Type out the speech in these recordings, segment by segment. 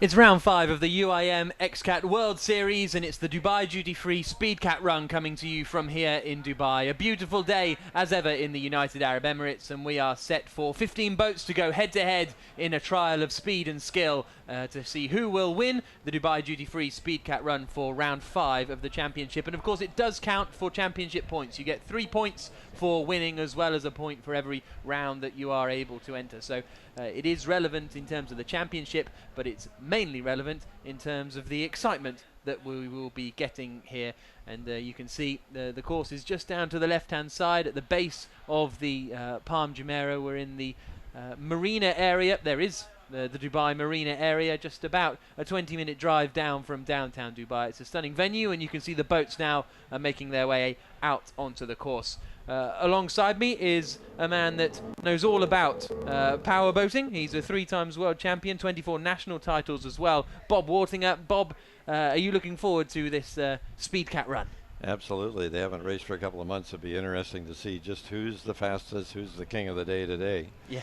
It's round 5 of the UIM XCAT World Series, and it's the Dubai duty-free SpeedCat run coming to you from here in Dubai. A beautiful day as ever in the United Arab Emirates, and we are set for 15 boats to go head-to-head in a trial of speed and skill to see who will win the Dubai duty-free SpeedCat run for round 5 of the championship. And of course it does count for championship points. You get 3 points for winning, as well as a point for every round that you are able to enter. So it is relevant in terms of the championship, but it's mainly relevant in terms of the excitement that we will be getting here. And you can see the course is just down to the left hand side at the base of the Palm Jumeirah. We're in the marina area. There is the Dubai Marina area, just about a 20-minute drive down from downtown Dubai. It's a stunning venue, and you can see the boats now are making their way out onto the course. Alongside me is a man that knows all about power boating. He's a 3 times world champion, 24 national titles as well. Bob Wortinger. Bob, are you looking forward to this SpeedCat run? Absolutely. They haven't raced for a couple of months. It'll be interesting to see just who's the fastest, who's the king of the day today. Yeah.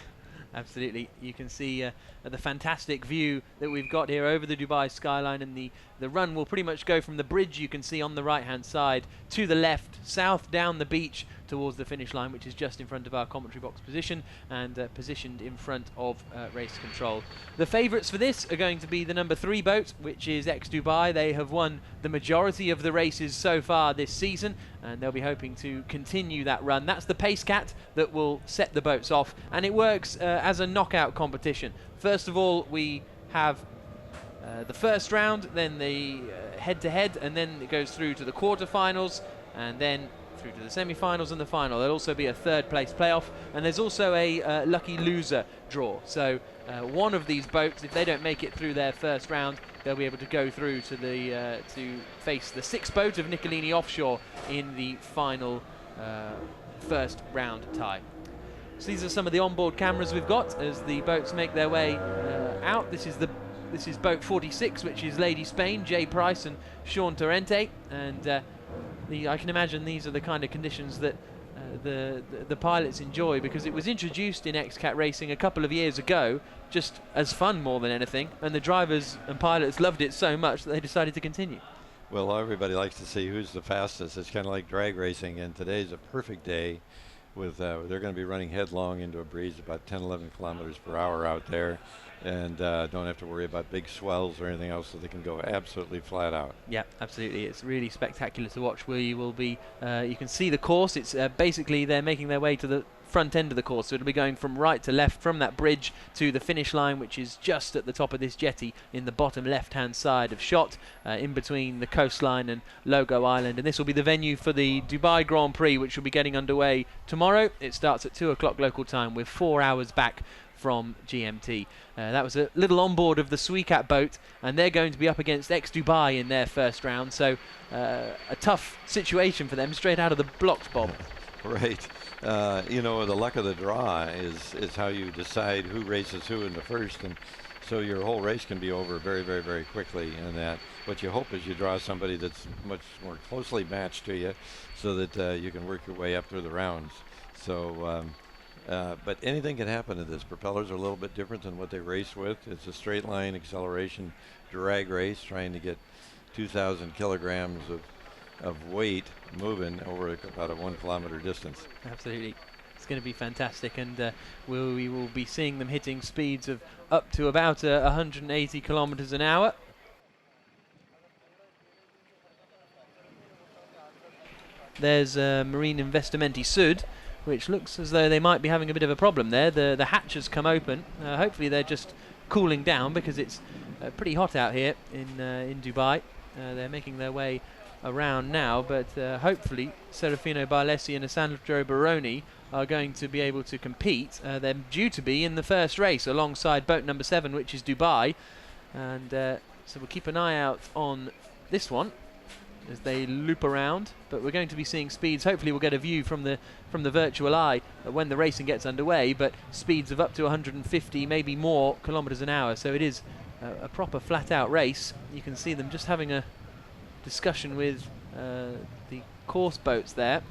Absolutely. You can see the fantastic view that we've got here over the Dubai skyline, and the run will pretty much go from the bridge you can see on the right hand side to the left, south down the beach towards the finish line, which is just in front of our commentary box position and positioned in front of race control. The favourites for this are going to be the number 3 boat, which is Dubai. They have won the majority of the races so far this season, and they'll be hoping to continue that run. That's the Pace Cat that will set the boats off, and it works as a knockout competition. First of all, we have the first round, then the head-to-head, and then it goes through to the quarterfinals, and then through to the semi-finals and the final. There'll also be a 3rd place playoff, and there's also a lucky loser draw. So one of these boats, if they don't make it through their first round, they'll be able to go through to the to face the 6th boat of Nicolini Offshore in the final first round tie. So these are some of the onboard cameras we've got as the boats make their way out. This is boat 46, which is Lady Spain, Jay Price and Sean Torrente, and I can imagine these are the kind of conditions that the pilots enjoy, because it was introduced in XCAT racing a couple of years ago just as fun more than anything, and the drivers and pilots loved it so much that they decided to continue. Well, everybody likes to see who's the fastest. It's kind of like drag racing, and today's a perfect day with they're going to be running headlong into a breeze about 10-11 kilometers per hour out there, and don't have to worry about big swells or anything else, so they can go absolutely flat out. Yeah, absolutely. It's really spectacular to watch. We will be you can see the course. It's basically they're making their way to the front end of the course, so it'll be going from right to left from that bridge to the finish line, which is just at the top of this jetty in the bottom left hand side of shot, in between the coastline and Logo Island. And this will be the venue for the Dubai Grand Prix, which will be getting underway tomorrow. It starts at 2 o'clock local time, with 4 hours back from GMT. That was a little onboard of the SpeedCat boat, and they're going to be up against Dubai in their first round, so a tough situation for them straight out of the blocks, Bob. Right. You know, the luck of the draw is how you decide who races who in the first, and so your whole race can be over very, very, very quickly. And that what you hope is you draw somebody that's much more closely matched to you, so that you can work your way up through the rounds. So but anything can happen to this. Propellers are a little bit different than what they race with. It's a straight line acceleration drag race, trying to get 2,000 kilograms of weight moving over about a 1 kilometer distance. Absolutely. It's going to be fantastic, and we will be seeing them hitting speeds of up to about 180 kilometers an hour. There's Marine Investimenti Sud, which looks as though they might be having a bit of a problem there. The hatch has come open. Hopefully they're just cooling down, because it's pretty hot out here in Dubai. They're making their way around now, but hopefully Serafino Barlesi and Alessandro Baroni are going to be able to compete. They're due to be in the first race alongside boat number 7, which is Dubai, and so we'll keep an eye out on this one as they loop around, but we're going to be seeing speeds. Hopefully we'll get a view from the virtual eye when the racing gets underway, but speeds of up to 150, maybe more, kilometers an hour. So it is a proper flat out race. You can see them just having a discussion with the course boats there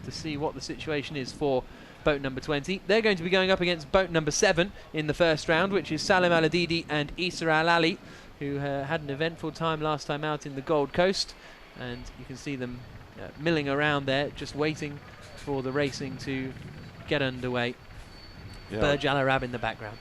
to see what the situation is for boat number 20. They're going to be going up against boat number 7 in the first round, which is Salim Al-Adidi and Isa Al-Ali. who had an eventful time last time out in the Gold Coast, and you can see them milling around there, just waiting for the racing to get underway. Yeah. Burj Al Arab in the background.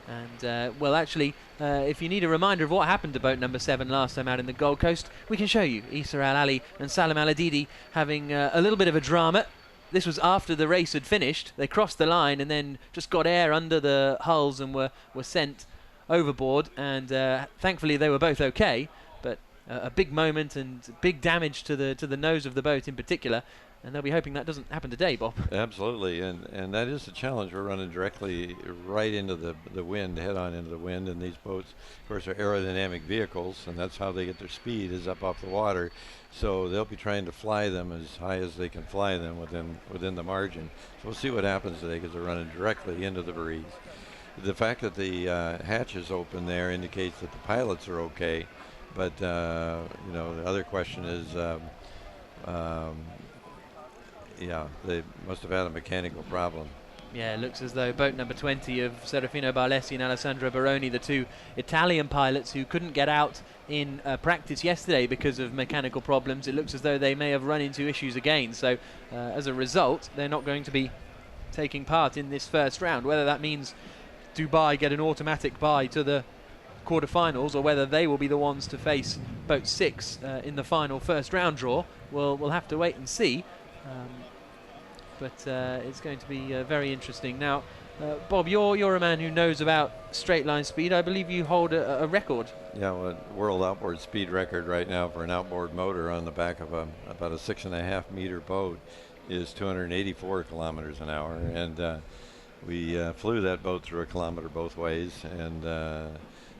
And well, actually, if you need a reminder of what happened to boat number 7 last time out in the Gold Coast, we can show you. Isa Al Ali and Salam Al Adidi having a little bit of a drama. This was after the race had finished. They crossed the line and then just got air under the hulls and were sent overboard. And thankfully, they were both okay. But a big moment and big damage to the nose of the boat in particular. And they'll be hoping that doesn't happen today, Bob. Absolutely, and that is the challenge. We're running directly right into the wind, head on into the wind, and these boats, of course, are aerodynamic vehicles, and that's how they get their speed, is up off the water. So they'll be trying to fly them as high as they can fly them within the margin. So we'll see what happens today, because they're running directly into the breeze. The fact that the hatch is open there indicates that the pilots are okay, but you know, the other question is, yeah, they must have had a mechanical problem. Yeah, it looks as though boat number 20 of Serafino Barlesi and Alessandro Baroni, the two Italian pilots who couldn't get out in practice yesterday because of mechanical problems, it looks as though they may have run into issues again. So as a result, they're not going to be taking part in this first round. Whether that means Dubai get an automatic bye to the quarterfinals, or whether they will be the ones to face boat 6 in the final first round draw, we'll have to wait and see. But it's going to be very interesting. Now, Bob, you're a man who knows about straight line speed. I believe you hold a record. Yeah, well, world outboard speed record right now for an outboard motor on the back of about a 6.5 meter boat is 284 kilometers an hour, and we flew that boat through a kilometer both ways, and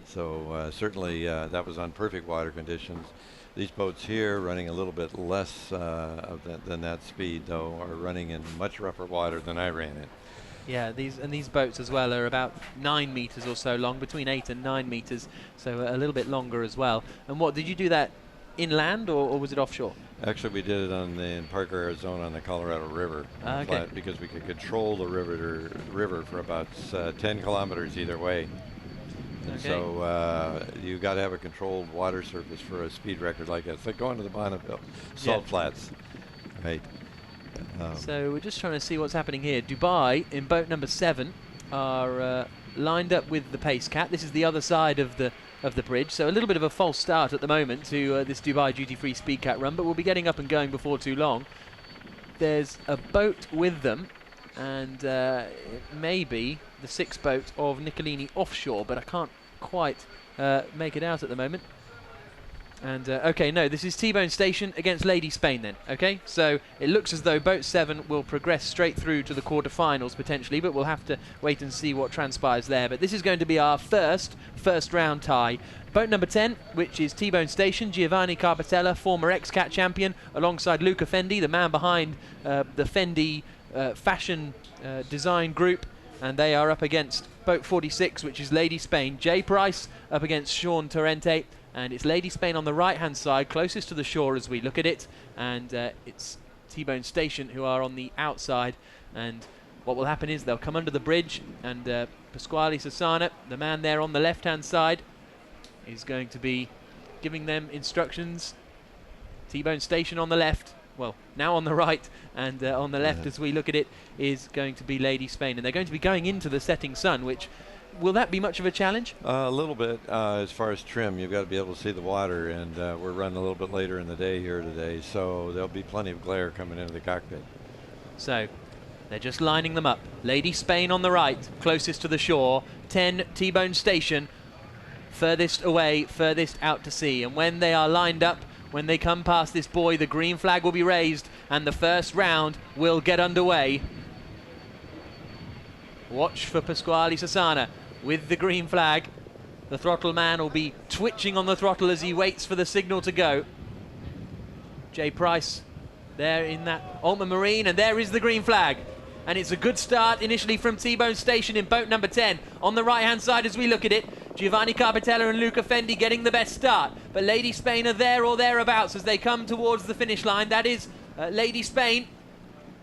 so certainly that was on perfect water conditions. These boats here, running a little bit less than that speed, though, are running in much rougher water than I ran in. Yeah, these boats as well are about 9 meters or so long, between 8 and 9 meters, so a little bit longer as well. And what, did you do that inland or was it offshore? Actually, we did it in Parker, Arizona, on the Colorado River, okay. because we could control the river for about 10 kilometers either way. And okay. So you got to have a controlled water surface for a speed record like that. It's like going to the Bonneville salt flats, right? So we're just trying to see what's happening here. Dubai in boat number 7 are lined up with the Pace Cat. This is the other side of the bridge, so a little bit of a false start at the moment to this Dubai duty-free Speed Cat run, but we'll be getting up and going before too long. There's a boat with them, and it may be the 6th boat of Nicolini offshore, but I can't quite make it out at the moment. And okay, no, this is T-Bone Station against Lady Spain then, okay? So it looks as though boat 7 will progress straight through to the quarterfinals potentially, but we'll have to wait and see what transpires there. But this is going to be our first round tie. Boat number 10, which is T-Bone Station, Giovanni Carpatella, former XCAT champion, alongside Luca Fendi, the man behind the Fendi fashion design group, and they are up against boat 46, which is Lady Spain. Jay Price up against Sean Torrente, and it's Lady Spain on the right-hand side, closest to the shore as we look at it, and it's T-Bone Station who are on the outside. And what will happen is they'll come under the bridge, and Pasquale Sassana, the man there on the left-hand side, is going to be giving them instructions. T-Bone Station on the left, well, now on the right, and on the left as we look at it is going to be Lady Spain, and they're going to be going into the setting sun, which, will that be much of a challenge? A little bit. As far as trim, you've got to be able to see the water, and we're running a little bit later in the day here today, so there'll be plenty of glare coming into the cockpit. So they're just lining them up. Lady Spain on the right, closest to the shore. 10 T-Bone Station, furthest away, furthest out to sea. And when they are lined up, when they come past this buoy, the green flag will be raised and the first round will get underway. Watch for Pasquale Sassana with the green flag. The throttle man will be twitching on the throttle as he waits for the signal to go. Jay Price there in that ultramarine, and there is the green flag. And it's a good start initially from T-Bone Station in boat number 10. On the right-hand side as we look at it, Giovanni Carpatella and Luca Fendi getting the best start. But Lady Spain are there or thereabouts as they come towards the finish line. That is Lady Spain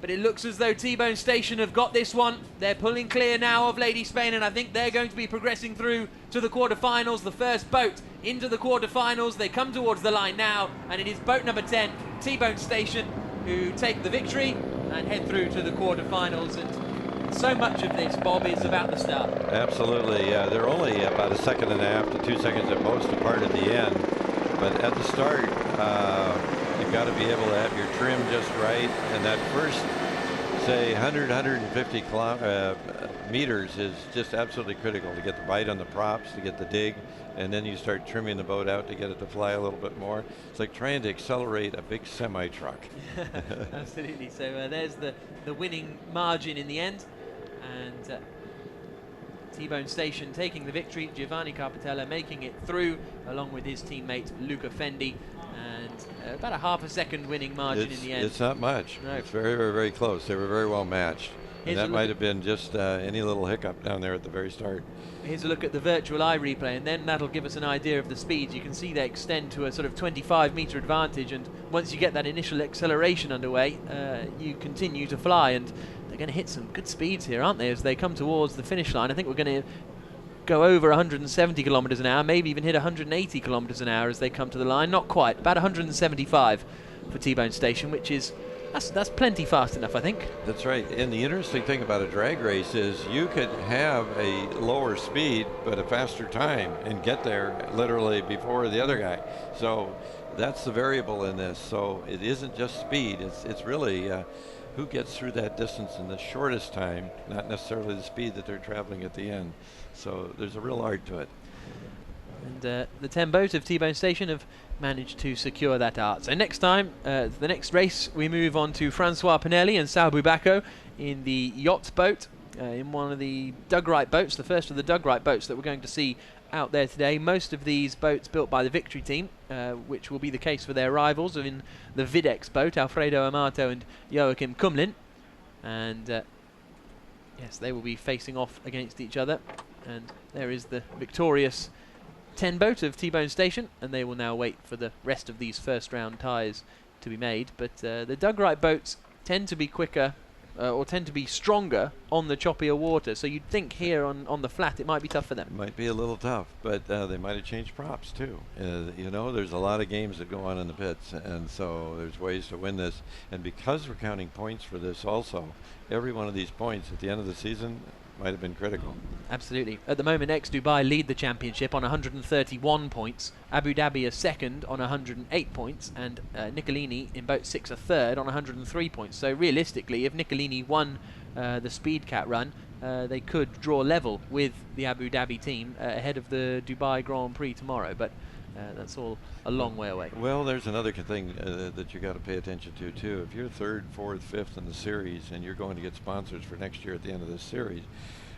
but it looks as though T-Bone Station have got this one. They're pulling clear now of Lady Spain, and I think they're going to be progressing through to the quarterfinals. The first boat into the quarterfinals. They come towards the line now, and it is boat number 10, T-Bone Station, who take the victory and head through to the quarterfinals. And so much of this, Bob, is about the start. Absolutely. They're only about a second and a half to 2 seconds at most apart at the end. But at the start, you've got to be able to have your trim just right. And that first, say, 100, 150 meters is just absolutely critical to get the bite on the props, to get the dig. And then you start trimming the boat out to get it to fly a little bit more. It's like trying to accelerate a big semi-truck. Absolutely. So there's the winning margin in the end. And T-Bone Station taking the victory. Giovanni Carpatella making it through along with his teammate Luca Fendi. And about a half a second winning margin in the end. It's not much. No. It's very, very, very close. They were very well matched. And that might have been just any little hiccup down there at the very start. Here's a look at the virtual eye replay, and then that'll give us an idea of the speeds. You can see they extend to a sort of 25-meter advantage, and once you get that initial acceleration underway, you continue to fly, and they're going to hit some good speeds here, aren't they, as they come towards the finish line. I think we're going to go over 170 kilometers an hour, maybe even hit 180 kilometers an hour as they come to the line. Not quite, about 175 for T-Bone Station, which is that's plenty fast enough, I think. That's right. And the interesting thing about a drag race is you could have a lower speed but a faster time and get there literally before the other guy. So that's the variable in this. So it isn't just speed. It's really who gets through that distance in the shortest time, not necessarily the speed that they're traveling at the end. So there's a real art to it. And the 10 boats of T-Bone Station have managed to secure that art. So next time, the next race, we move on to Francois Pinelli and Sal Bubacco in the yacht boat, in one of the Doug Wright boats, the first of the Doug Wright boats that we're going to see out there today. Most of these boats built by the Victory team, which will be the case for their rivals in the Videx boat, Alfredo Amato and Joachim Kumlin. And yes, they will be facing off against each other. And there is the victorious 10 boat of T-Bone Station, and they will now wait for the rest of these first round ties to be made. But the Doug Wright boats tend to be quicker or tend to be stronger on the choppier water, so you'd think here on the flat it might be tough for them. It might be a little tough, but they might have changed props too. You know, there's a lot of games that go on in the pits, and so there's ways to win this. And because we're counting points for this also, every one of these points at the end of the season might have been critical. Absolutely. At the moment, ex-Dubai lead the championship on 131 points. Abu Dhabi are second on 108 points, and Nicolini in boat 6 are third on 103 points. So realistically, if Nicolini won the Speed Cat run, they could draw level with the Abu Dhabi team ahead of the Dubai Grand Prix tomorrow. But that's all a long way away. Well, there's another thing that you got to pay attention to too. If you're third, fourth, fifth in the series, and you're going to get sponsors for next year at the end of this series,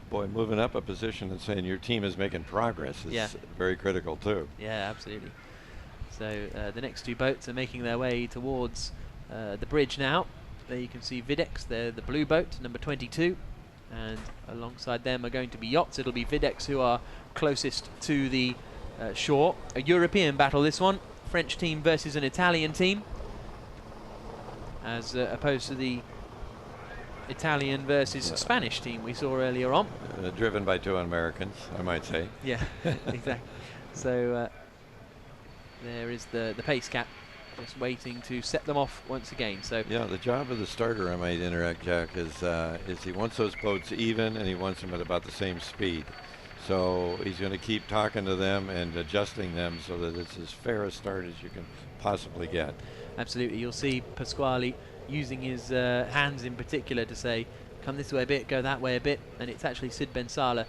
boy, moving up a position and saying your team is making progress is very critical too. Yeah, absolutely. So the next two boats are making their way towards the bridge now. There you can see Videx, they're the blue boat, number 22. And alongside them are going to be yachts. It'll be Videx who are closest to the shore. A European battle, this one. French team versus an Italian team, as opposed to the Italian versus Spanish team we saw earlier on. Driven by two Americans, I might say. Yeah, exactly. So there is the pace cap, just waiting to set them off once again. So yeah, the job of the starter, I might interrupt, Jack, is he wants those boats even, and he wants them at about the same speed. So he's going to keep talking to them and adjusting them so that it's as fair a start as you can possibly get. Absolutely. You'll see Pasquale using his hands in particular to say, come this way a bit, go that way a bit, and it's actually Sid Ben Salah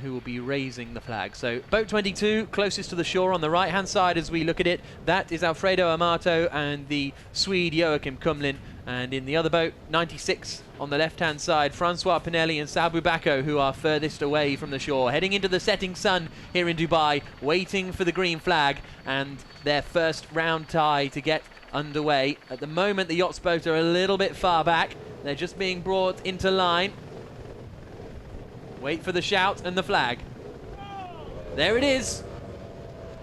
who will be raising the flag. So boat 22 closest to the shore on the right hand side as we look at it, that is Alfredo Amato and the Swede Joachim Kumlin, and in the other boat 96 on the left hand side, Francois Pinelli and Sal Bubacco, who are furthest away from the shore, heading into the setting sun here in Dubai, waiting for the green flag and their first round tie to get underway. At the moment the yachts boat are a little bit far back, they're just being brought into line. Wait for the shout and the flag. There it is.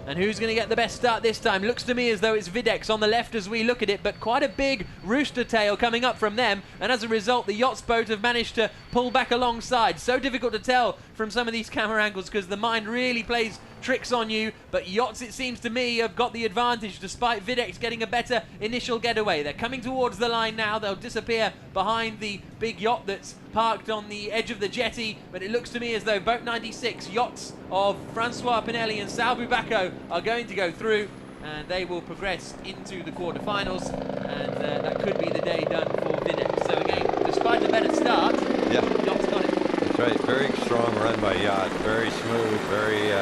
And who's going to get the best start this time? Looks to me as though it's Videx on the left as we look at it, but quite a big rooster tail coming up from them, and as a result the yacht's boat have managed to pull back alongside. So difficult to tell from some of these camera angles because the mind really plays tricks on you, but yachts, it seems to me, have got the advantage despite Videx getting a better initial getaway. They're coming towards the line now. They'll disappear behind the big yacht that's parked on the edge of the jetty, but it looks to me as though boat 96, yachts of Francois Pinelli and Sal Bubacco, are going to go through, and they will progress into the quarterfinals, and that could be the day done for Videx. So again, despite a better start, yacht's got it. That's right, very strong run by Yacht, very smooth, very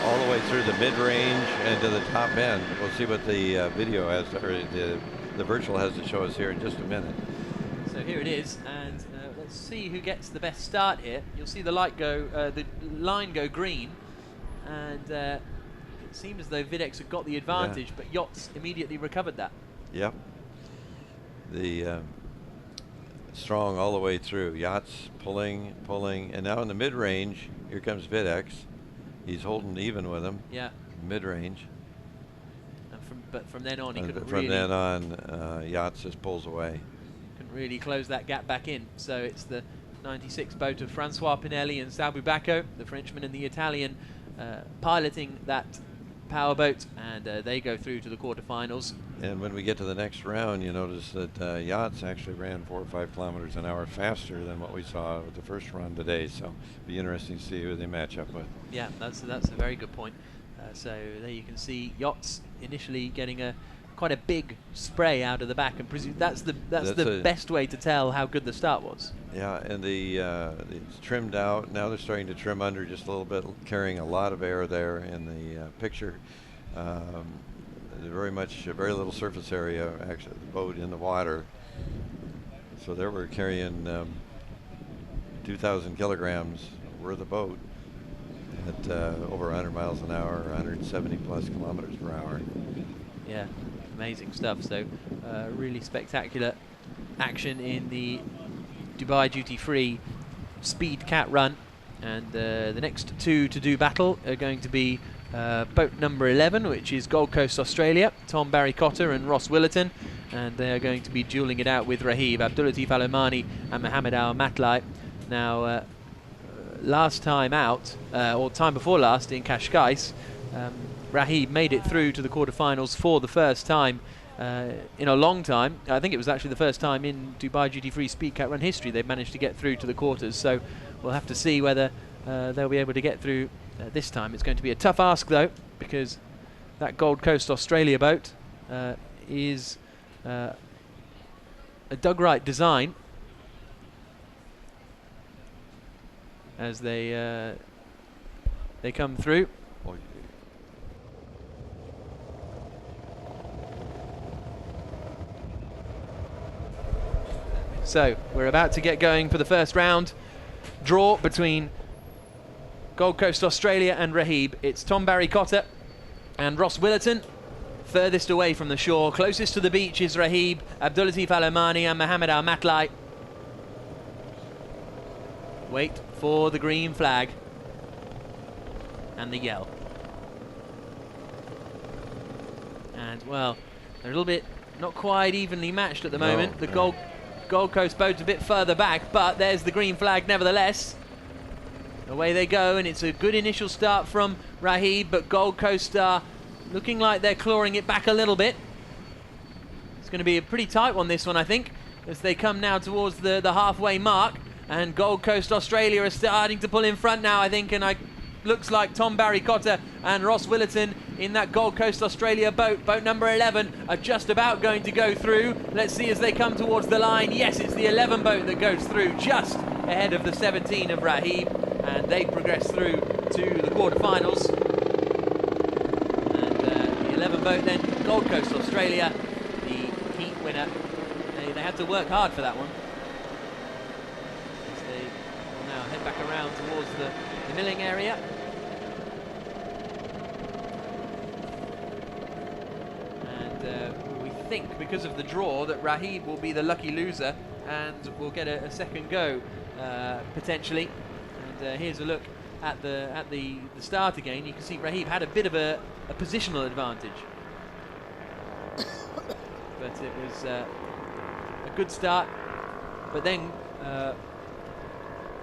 all the way through the mid-range and to the top end. We'll see what the video has, or the virtual has to show us here in just a minute. So here it is, and let's see who gets the best start here. You'll see the light go, the line go green, and it seems as though Videx have got the advantage, but Yachts immediately recovered that. Yep. The strong all the way through. Yachts pulling, and now in the mid-range, here comes Videx. He's holding even with him. Yeah. Mid-range. But from then on, he couldn't really. From then on, Yachts just pulls away. Couldn't really close that gap back in. So it's the 96 boat of Francois Pinelli and Sal Bubacco, the Frenchman and the Italian, piloting that powerboat, and they go through to the quarterfinals. And when we get to the next round, you notice that Yachts actually ran 4 or 5 kilometers an hour faster than what we saw with the first run today. So it'll be interesting to see who they match up with. Yeah, that's a very good point. So there you can see Yachts initially getting quite a big spray out of the back, and that's the best way to tell how good the start was. Yeah, and it's trimmed out. Now they're starting to trim under just a little bit, carrying a lot of air there in the picture. Very little surface area, actually, the boat in the water. So there we're carrying 2,000 kilograms worth of boat at over 100 miles an hour, 170 plus kilometers per hour. Yeah, amazing stuff. So really spectacular action in the Dubai duty-free Speed Cat run, and the next two to do battle are going to be boat number 11, which is Gold Coast Australia, Tom Barry Cotter and Ross Willerton, and they are going to be dueling it out with Rahib, Abdulatif Al-Omani and Mohammed Al Matlai. Now last time out, or time before last in Cascais, Rahib made it through to the quarterfinals for the first time in a long time. I think it was actually the first time in Dubai duty-free Speed Cat run history they've managed to get through to the quarters. So we'll have to see whether they'll be able to get through this time. It's going to be a tough ask though, because that Gold Coast Australia boat is a Doug Wright design, as they come through. So we're about to get going for the first round. Draw between Gold Coast Australia and Rahib. It's Tom Barry Cotter and Ross Willerton, furthest away from the shore. Closest to the beach is Rahib, Abdulatif Al-Omani and Mohammed Al Matlai. Wait for the green flag and the yell. And well, they're a little bit not quite evenly matched at the moment. The Gold Coast boat's a bit further back, but there's the green flag nevertheless. Away they go, and it's a good initial start from Rahib, but Gold Coast are looking like they're clawing it back a little bit. It's going to be a pretty tight one, this one, I think, as they come now towards the halfway mark, and Gold Coast Australia are starting to pull in front now, I think, and looks like Tom Barry Cotter and Ross Willerton in that Gold Coast Australia boat, boat number 11, are just about going to go through. Let's see as they come towards the line. Yes, it's the 11 boat that goes through, just ahead of the 17 of Rahib, and they progress through to the quarterfinals. And the 11 boat then, Gold Coast Australia, the heat winner. They had to work hard for that one. As they will now head back around towards the milling area. We think, because of the draw, that Rahib will be the lucky loser and will get a second go potentially. And here's a look at the start again. You can see Rahib had a bit of a positional advantage. but it was a good start. But then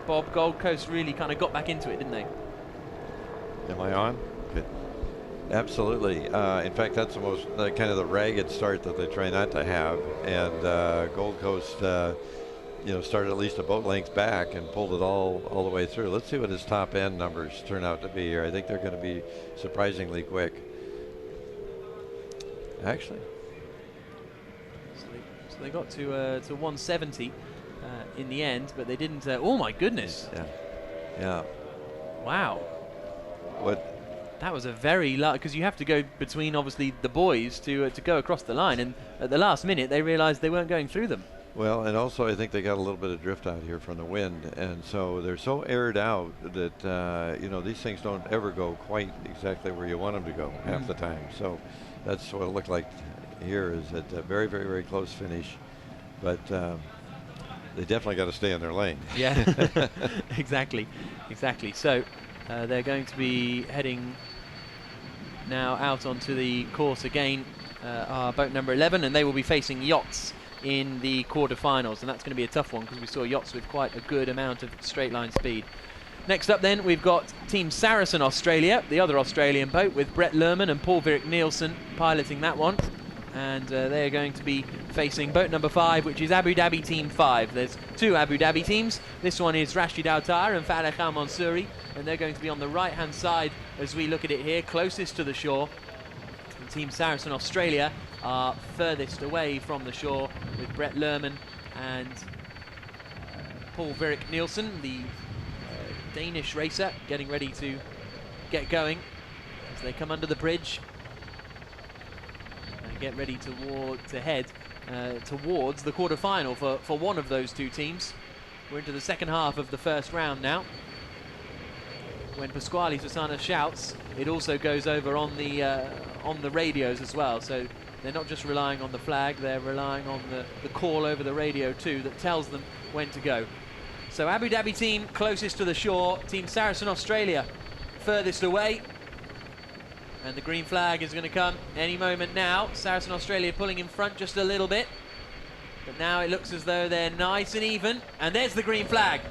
Bob, Gold Coast really kind of got back into it, didn't they? Am I on? Good. Absolutely. In fact, that's the most kind of the ragged start that they try not to have. And Gold Coast, started at least a boat length back and pulled it all the way through. Let's see what his top end numbers turn out to be here. I think they're going to be surprisingly quick. Actually. So they got to 170 in the end, but they didn't. Oh my goodness! Yeah. Wow. What? That was a very because you have to go between obviously the buoys to go across the line, and at the last minute they realised they weren't going through them. Well, and also I think they got a little bit of drift out here from the wind, and so they're so aired out that these things don't ever go quite exactly where you want them to go half the time. So that's what it looked like here, is a very, very, very close finish, but they definitely got to stay in their lane. Yeah, exactly. So they're going to be heading now out onto the course again, our boat number 11, and they will be facing yachts in the quarterfinals, and that's going to be a tough one because we saw yachts with quite a good amount of straight line speed. Next up then, we've got Team Saracen Australia, the other Australian boat, with Brett Lerman and Paul Virik Nielsen piloting that one. And they are going to be facing boat number 5, which is Abu Dhabi Team 5. There's 2 Abu Dhabi teams. This one is Rashid Autar and Farah Al Mansouri, and they're going to be on the right-hand side as we look at it here, closest to the shore. And Team Saracen Australia are furthest away from the shore, with Brett Lerman and Paul Virik Nielsen, the Danish racer, getting ready to get going as they come under the bridge and get ready to head towards the quarter-final for one of those 2 teams. We're into the second half of the first round now. When Pasquale Susana shouts, it also goes over on the radios as well. So they're not just relying on the flag, they're relying on the call over the radio too that tells them when to go. So Abu Dhabi team closest to the shore, Team Saracen Australia furthest away. And the green flag is going to come any moment now. Saracen Australia pulling in front just a little bit. But now it looks as though they're nice and even. And there's the green flag.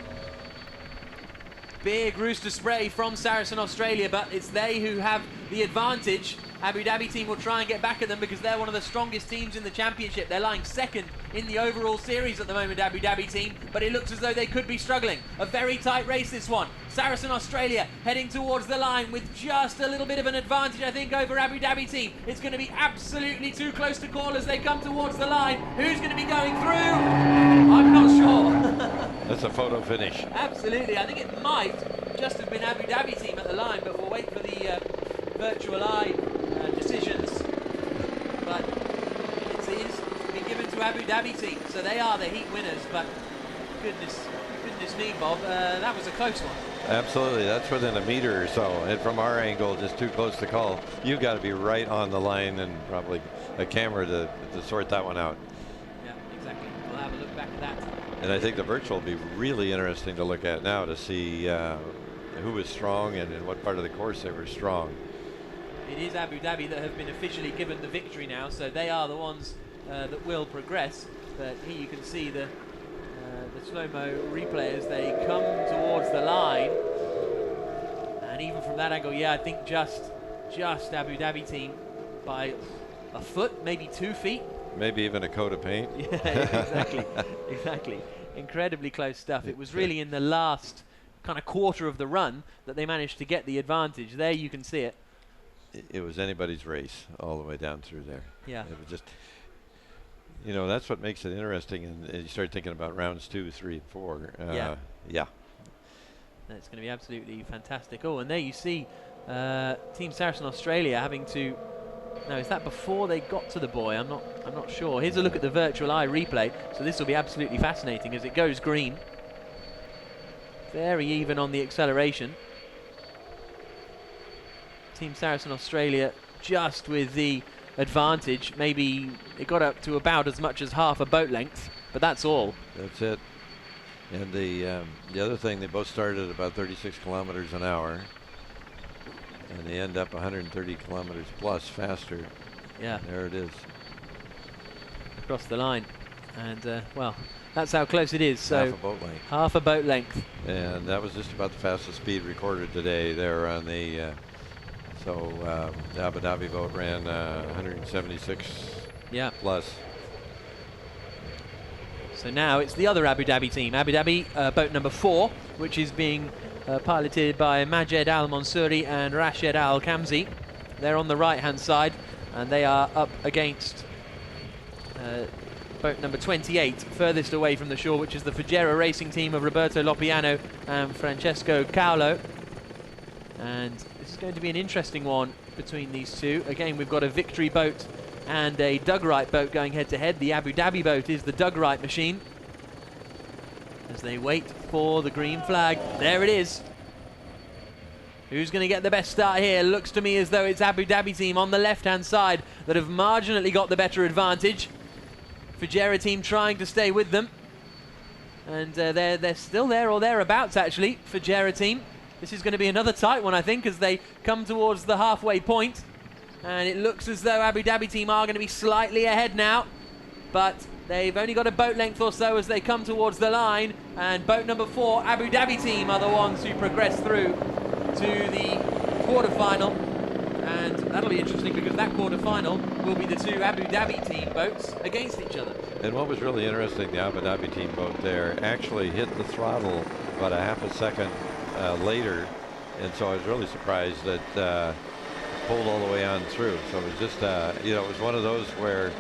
Big rooster spray from Saracen Australia, but it's they who have the advantage. Abu Dhabi team will try and get back at them because they're one of the strongest teams in the championship. They're lying second in the overall series at the moment, Abu Dhabi team, but it looks as though they could be struggling. A very tight race, this one. Saracen Australia heading towards the line with just a little bit of an advantage, I think, over Abu Dhabi team. It's going to be absolutely too close to call as they come towards the line. Who's going to be going through? I'm not sure. That's a photo finish. Absolutely. I think it might just have been Abu Dhabi team at the line, but we'll wait for the virtual eye decisions. But it's been given to Abu Dhabi team, so they are the heat winners. But goodness me, Bob, that was a close one. Absolutely, that's within a meter or so, and from our angle, just too close to call. You've got to be right on the line and probably a camera to sort that one out. Yeah, exactly. We'll have a look back at that. And I think the virtual will be really interesting to look at now to see who was strong and in what part of the course they were strong. It is Abu Dhabi that have been officially given the victory now, so they are the ones that will progress. But here you can see the slow-mo replay as they come towards the line, and even from that angle, yeah, I think just Abu Dhabi team by a foot, maybe 2 feet, maybe even a coat of paint. Yeah, exactly. Incredibly close stuff. It was really in the last kind of quarter of the run that they managed to get the advantage. There you can see it. It was anybody's race all the way down through there. Yeah. It was just, that's what makes it interesting. And you start thinking about rounds 2, 3, and 4. Yeah. Yeah. It's going to be absolutely fantastic. Oh, and there you see Team Saracen Australia having to. No, is that before they got to the buoy? I'm not sure. Here's a look at the virtual eye replay. So this will be absolutely fascinating as it goes green. Very even on the acceleration. Team Saracen Australia just with the advantage. Maybe it got up to about as much as half a boat length, but that's all. That's it. And the other thing, they both started at about 36 kilometers an hour, and they end up 130 kilometers plus faster. Yeah. There it is. across the line. And, well, that's how close it is. So half a boat length. Half a boat length. And that was just about the fastest speed recorded today there on the, the Abu Dhabi boat ran 176 plus. So now it's the other Abu Dhabi team. Abu Dhabi, boat number 4, which is being piloted by Majed Al-Mansouri and Rashid Al-Kamzi. They're on the right-hand side, and they are up against boat number 28, furthest away from the shore, which is the Fujairah racing team of Roberto Lopiano and Francesco Caulo. And this is going to be an interesting one between these two. Again, we've got a Victory boat and a Dugwright boat going head-to-head. The Abu Dhabi boat is the Dugwright machine. As they wait for the green flag. There it is. Who's going to get the best start here? Looks to me as though it's Abu Dhabi team on the left-hand side that have marginally got the better advantage. Fujairah team trying to stay with them. And they're still there or thereabouts, actually, Fujairah team. This is going to be another tight one, I think, as they come towards the halfway point. And it looks as though Abu Dhabi team are going to be slightly ahead now. But they've only got a boat length or so as they come towards the line. And boat number 4, Abu Dhabi team, are the ones who progress through to the quarterfinal. And that'll be interesting because that quarterfinal will be the 2 Abu Dhabi team boats against each other. And what was really interesting, the Abu Dhabi team boat there actually hit the throttle about a half a second later. And so I was really surprised that pulled all the way on through. So it was just, it was one of those where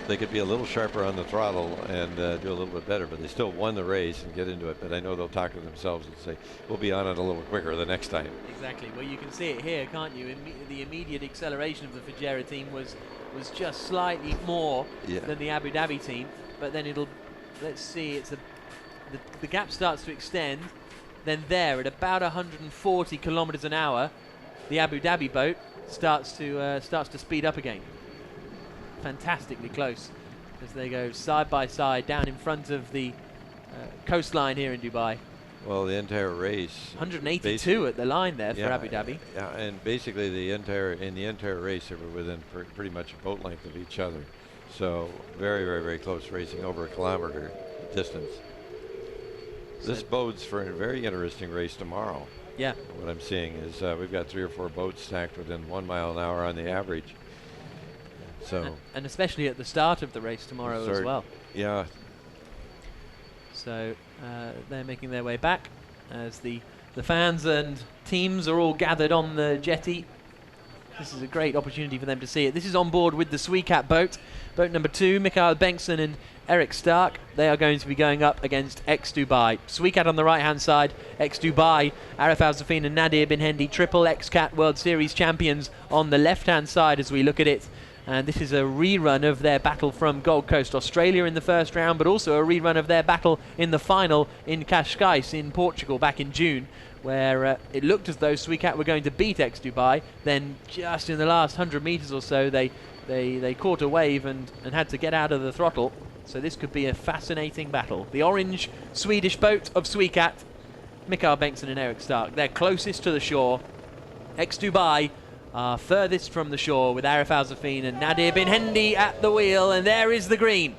they could be a little sharper on the throttle and do a little bit better, but they still won the race and get into it. But I know they'll talk to themselves and say, we'll be on it a little quicker the next time. Exactly. Well, you can see it here, can't you? The immediate acceleration of the Fujairah team was just slightly more than the Abu Dhabi team. But then let's see, the gap starts to extend. Then there, at about 140 kilometers an hour, the Abu Dhabi boat starts to speed up again. Fantastically close as they go side by side down in front of the coastline here in Dubai. Well, the entire race, 182 at the line there for Abu Dhabi. Yeah, and basically the entire race they were within pretty much a boat length of each other. So very, very, very close racing, over a kilometer distance. This bodes for a very interesting race tomorrow. Yeah. What I'm seeing is we've got 3 or 4 boats stacked within 1 mile an hour on the average. So and especially at the start of the race tomorrow as well. Yeah. So they're making their way back as the fans and teams are all gathered on the jetty. This is a great opportunity for them to see it. This is on board with the XCAT boat. Boat number 2, Mikhail Bengtsson and Eric Stark. They are going to be going up against X-Dubai. XCAT on the right-hand side. X-Dubai, Arif Al-Zafin and Nadir Bin Hendi, triple XCAT World Series champions on the left-hand side as we look at it. And this is a rerun of their battle from Gold Coast, Australia in the first round, but also a rerun of their battle in the final in Cascais in Portugal back in June, where it looked as though XCAT were going to beat X-Dubai. Then just in the last 100 meters or so, they caught a wave and had to get out of the throttle. So this could be a fascinating battle. The orange Swedish boat of XCAT, Mikhail Bengtsson and Eric Stark. They're closest to the shore. X-Dubai are furthest from the shore with Arif Al-Zafin and Nadir Bin Hendi at the wheel. And there is the green.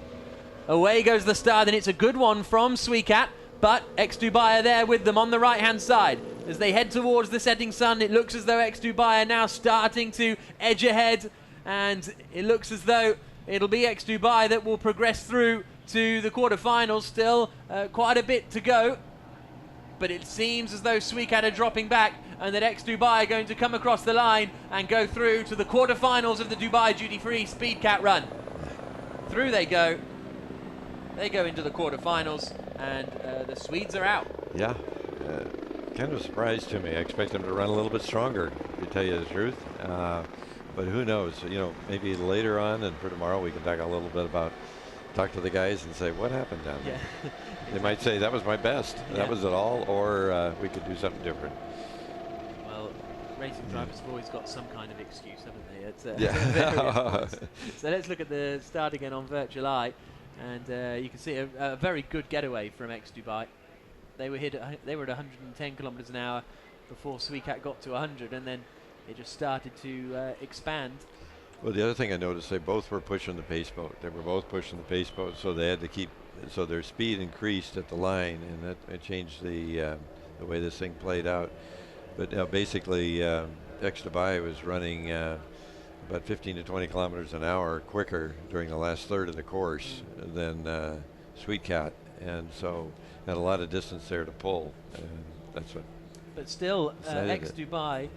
Away goes the start, and it's a good one from XCAT. But X-Dubai are there with them on the right-hand side. As they head towards the setting sun, it looks as though X-Dubai are now starting to edge ahead. And it looks as though it'll be X-Dubai that will progress through to the quarterfinals. Still quite a bit to go. But it seems as though XCAT are dropping back and that X-Dubai are going to come across the line and go through to the quarterfinals of the Dubai Duty-Free Speedcat Run. Through they go. They go into the quarterfinals, and the Swedes are out. Yeah, kind of a surprise to me. I expect them to run a little bit stronger, to tell you the truth. But who knows? Maybe later on and for tomorrow we can talk to the guys and say, what happened down there? They might say, that was my best. That was it all, or we could do something different. Well, racing drivers have always got some kind of excuse, haven't they? It's, so let's look at the start again on Virtual Eye. And you can see a very good getaway from X-Dubai. They were at 110 kilometers an hour before XCAT got to 100, and then it just started to expand. Well, the other thing I noticed, they both were pushing the pace boat. They were both pushing the pace boat, so they had to keep, so their speed increased at the line, and that it changed the way this thing played out. But basically, X-Dubai was running about 15 to 20 kilometers an hour quicker during the last third of the course than Sweet Cat, and so had a lot of distance there to pull, and that's what. But still, decided it. X-Dubai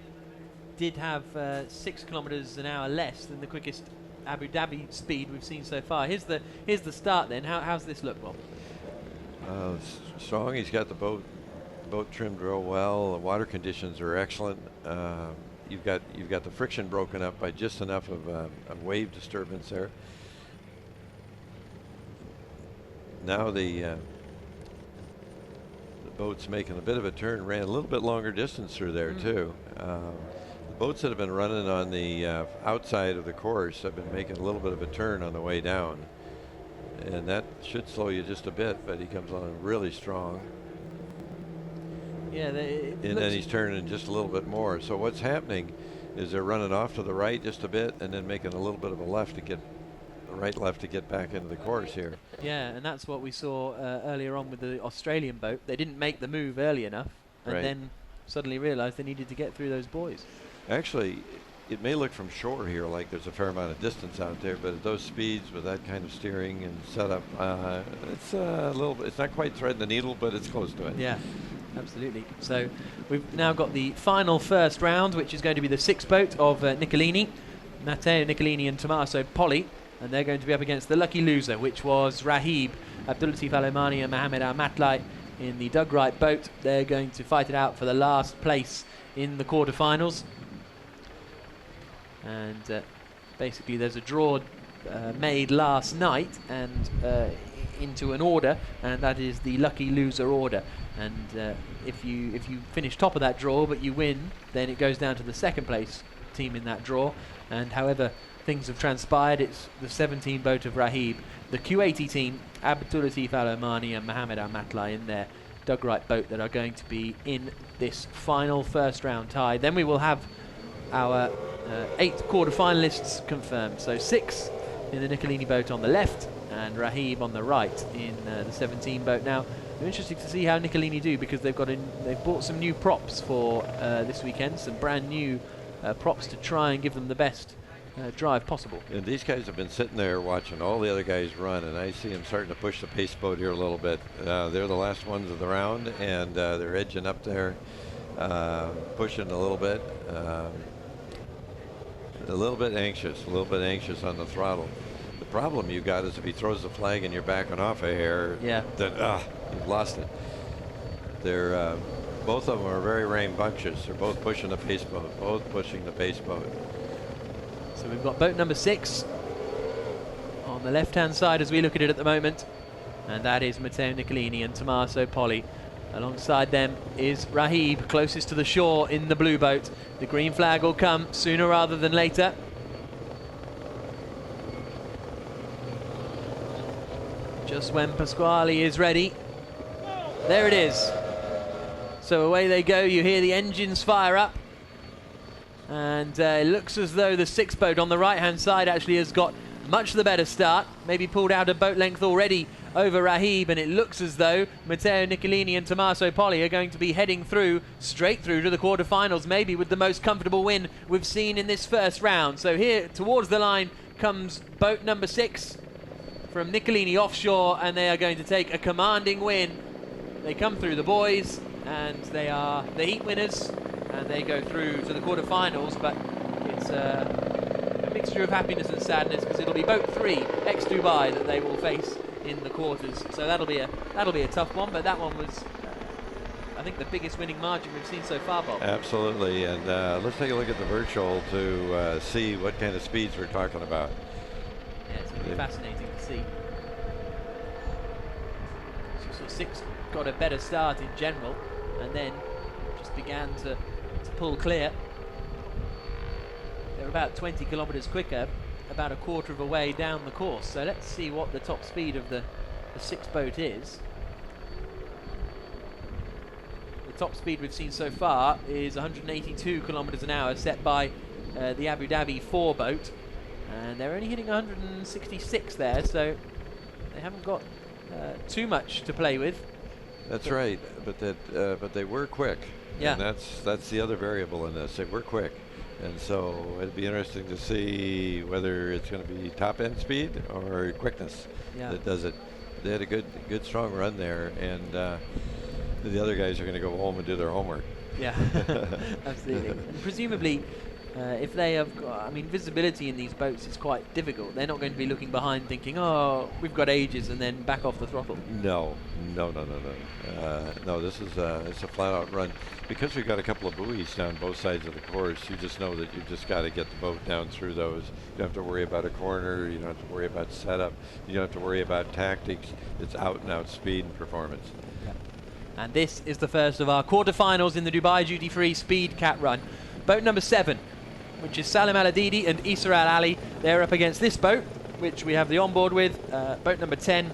did have 6 kilometers an hour less than the quickest Abu Dhabi speed we've seen so far. Here's the start then. How's this look, Bob? Strong. He's got the boat trimmed real well. The water conditions are excellent. You've got the friction broken up by just enough of a wave disturbance there. Now the boat's making a bit of a turn. Ran a little bit longer distance through there too. The boats that have been running on the outside of the course have been making a little bit of a turn on the way down, and that should slow you just a bit. But he comes on really strong. Yeah, and then he's turning just a little bit more. So what's happening is they're running off to the right just a bit, and then making a little bit of a left to get left to get back into the course here. Yeah, and that's what we saw earlier on with the Australian boat. They didn't make the move early enough, and then suddenly realized they needed to get through those buoys. Actually, it may look from shore here like there's a fair amount of distance out there, but at those speeds with that kind of steering and setup, it's a little bit, it's not quite threading the needle, but it's close to it. Yeah, absolutely. So we've now got the final first round, which is going to be the 6 boat of Niccolini, Matteo Niccolini and Tommaso Poli, and they're going to be up against the lucky loser, which was Rahib, Abdulatif Al-Omani and Mohamed Al-Matlai in the Doug Wright boat. They're going to fight it out for the last place in the quarterfinals. And basically there's a draw made last night and into an order, and that is the lucky loser order. And if you finish top of that draw but you win, then it goes down to the second place team in that draw. And however things have transpired, it's the 17 boat of Rahib, the Q80 team, Abdulatif Al-Omani and Mohamed Al-Matlai in their Doug Wright boat that are going to be in this final first round tie. Then we will have our 8 quarter-finalists confirmed. So 6 in the Niccolini boat on the left and Rahib on the right in the 17 boat. Now, it's interesting to see how Niccolini do, because they've bought some new props for this weekend, some brand new props to try and give them the best drive possible. And these guys have been sitting there watching all the other guys run, and I see them starting to push the pace boat here a little bit. They're the last ones of the round, and they're edging up there, pushing a little bit. A little bit anxious on the throttle. The problem you got is if he throws the flag and you're backing off a hair, then you've lost it. They're both of them are very rambunctious. They're both pushing the pace boat, So we've got boat number 6 on the left-hand side as we look at it at the moment, and that is Matteo Niccolini and Tommaso Poli. Alongside them is Rahib, closest to the shore in the blue boat. The green flag will come sooner rather than later. Just when Pasquale is ready. There it is. So away they go. You hear the engines fire up. And it looks as though the 6 boat on the right-hand side actually has got much the better start. Maybe pulled out a boat length already over Rahib, and it looks as though Matteo Niccolini and Tommaso Poli are going to be heading straight through to the quarterfinals, maybe with the most comfortable win we've seen in this first round. So here towards the line comes boat number 6 from Niccolini offshore, and they are going to take a commanding win. They come through the buoys, and they are the heat winners, and they go through to the quarterfinals. But it's a mixture of happiness and sadness, because it'll be boat 3, X-Dubai, that they will face in the quarters. So that'll be a tough one, but that one was I think the biggest winning margin we've seen so far, Bob. Absolutely, and let's take a look at the virtual to see what kind of speeds we're talking about. Yeah, it's going to be fascinating to see. So 6 got a better start in general, and then just began to pull clear. They're about 20 kilometers quicker, about a quarter of a way down the course. So let's see what the top speed of the 6 boat is. The top speed we've seen so far is 182 kilometers an hour, set by the Abu Dhabi 4 boat. and they're only hitting 166 there, so they haven't got too much to play with. That's right, but they were quick. Yeah. And that's the other variable in this. They were quick. And so it'd be interesting to see whether it's going to be top end speed or quickness that does it. They had a good strong run there, and the other guys are going to go home and do their homework. Yeah, absolutely. And presumably, if they have got, I mean, visibility in these boats is quite difficult. They're not going to be looking behind thinking, oh, we've got ages, and then back off the throttle. No. No, this is it's a flat-out run. Because we've got a couple of buoys down both sides of the course, you just know that you've just got to get the boat down through those. You don't have to worry about a corner. You don't have to worry about setup. You don't have to worry about tactics. It's out-and-out speed and performance. And this is the first of our quarterfinals in the Dubai Duty Free Speed Cat Run. Boat number 7, which is Salim Al-Adidi and Isra Al-Ali. They're up against this boat, which we have the onboard with. Boat number 10,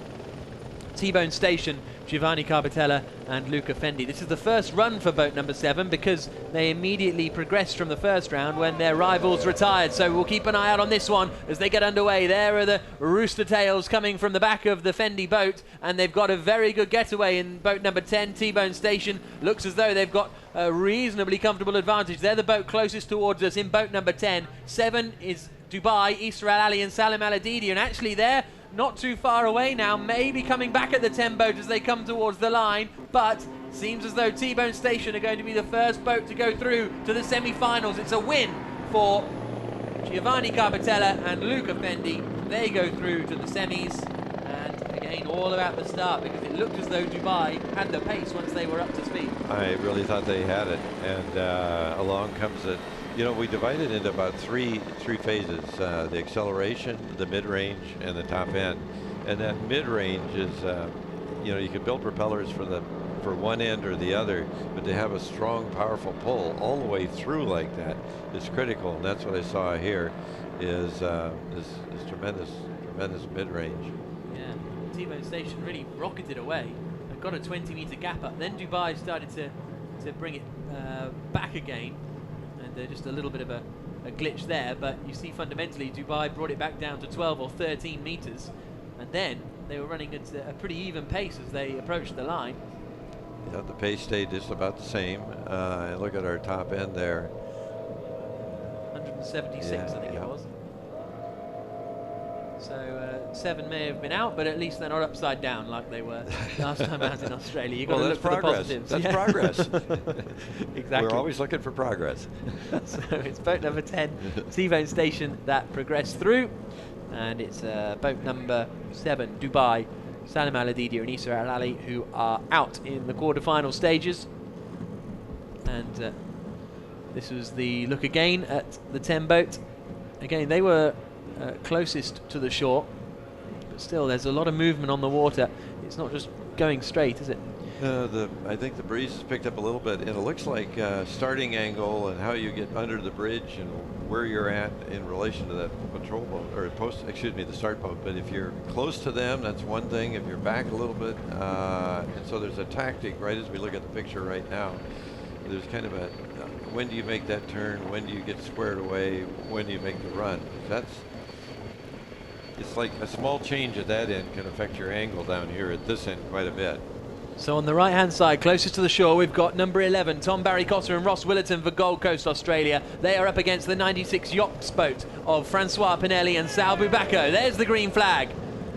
T-Bone Station, Giovanni Carbatella and Luca Fendi. This is the first run for boat number 7 because they immediately progressed from the first round when their rivals retired. So we'll keep an eye out on this one as they get underway. There are the rooster tails coming from the back of the Fendi boat, and they've got a very good getaway in boat number 10, T-Bone Station. Looks as though they've got a reasonably comfortable advantage. They're the boat closest towards us in boat number 10. 7 is Dubai, Isra Al-Ali and Salim Al-Adidi, and actually they're not too far away now, maybe coming back at the 10 boat as they come towards the line, but seems as though T-Bone Station are going to be the first boat to go through to the semi-finals. It's a win for Giovanni Carbatella and Luca Fendi. They go through to the semis, and again all about the start because it looked as though Dubai had the pace once they were up to speed. I really thought they had it, and along comes it. You know, we divided into about three phases, the acceleration, the mid-range, and the top end. And that mid-range is, you know, you can build propellers for one end or the other, but to have a strong, powerful pull all the way through like that is critical. And that's what I saw here is tremendous mid-range. Yeah, T-Bone Station really rocketed away and got a 20-meter gap up. Then Dubai started to bring it back again. Just a little bit of a glitch there, but you see fundamentally Dubai brought it back down to 12 or 13 meters, and then they were running at a pretty even pace as they approached the line. Yeah, the pace stayed just about the same. Look at our top end there. 176, I think it was. So 7 may have been out, but at least they're not upside down like they were last time out in Australia. You've got to look for the positives. That's progress. Exactly. We're always looking for progress. So it's boat number 10, T-Bone Station, that progressed through. And it's boat number 7, Dubai, Salim Al-Adidi and Isra Al-Ali, who are out in the quarter-final stages. And this was the look again at the 10 boat. Again, they were closest to the shore, but still there's a lot of movement on the water. It's not just going straight, is it? I think the breeze has picked up a little bit, and it looks like starting angle and how you get under the bridge and where you're at in relation to that patrol boat, or the start boat. But if you're close to them, that's one thing. If you're back a little bit, and so there's a tactic, right, as we look at the picture right now. There's kind of a, when do you make that turn? When do you get squared away? When do you make the run? It's like a small change at that end can affect your angle down here at this end quite a bit. So on the right-hand side, closest to the shore, we've got number 11, Tom Barry Cotter and Ross Willerton for Gold Coast, Australia. They are up against the 96 yachts boat of Francois Pinelli and Sal Bubacco. There's the green flag.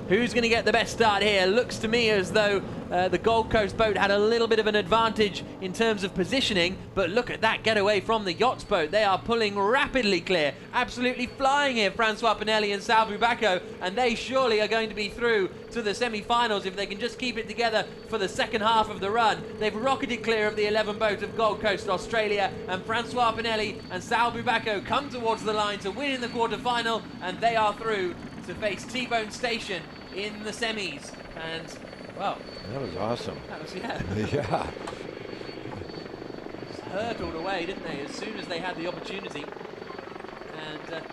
Who's going to get the best start here? Looks to me as though the Gold Coast boat had a little bit of an advantage in terms of positioning, but look at that getaway from the yachts boat. They are pulling rapidly clear, absolutely flying here, Francois Pinelli and Sal Bubacco, and they surely are going to be through to the semi-finals if they can just keep it together for the second half of the run. They've rocketed clear of the 11 boat of Gold Coast, Australia, and Francois Pinelli and Sal Bubacco come towards the line to win in the quarter-final, and they are through to face T-Bone Station in the semis. And, well, that was awesome. That was, yeah. Yeah. Hurtled away, didn't they, as soon as they had the opportunity. And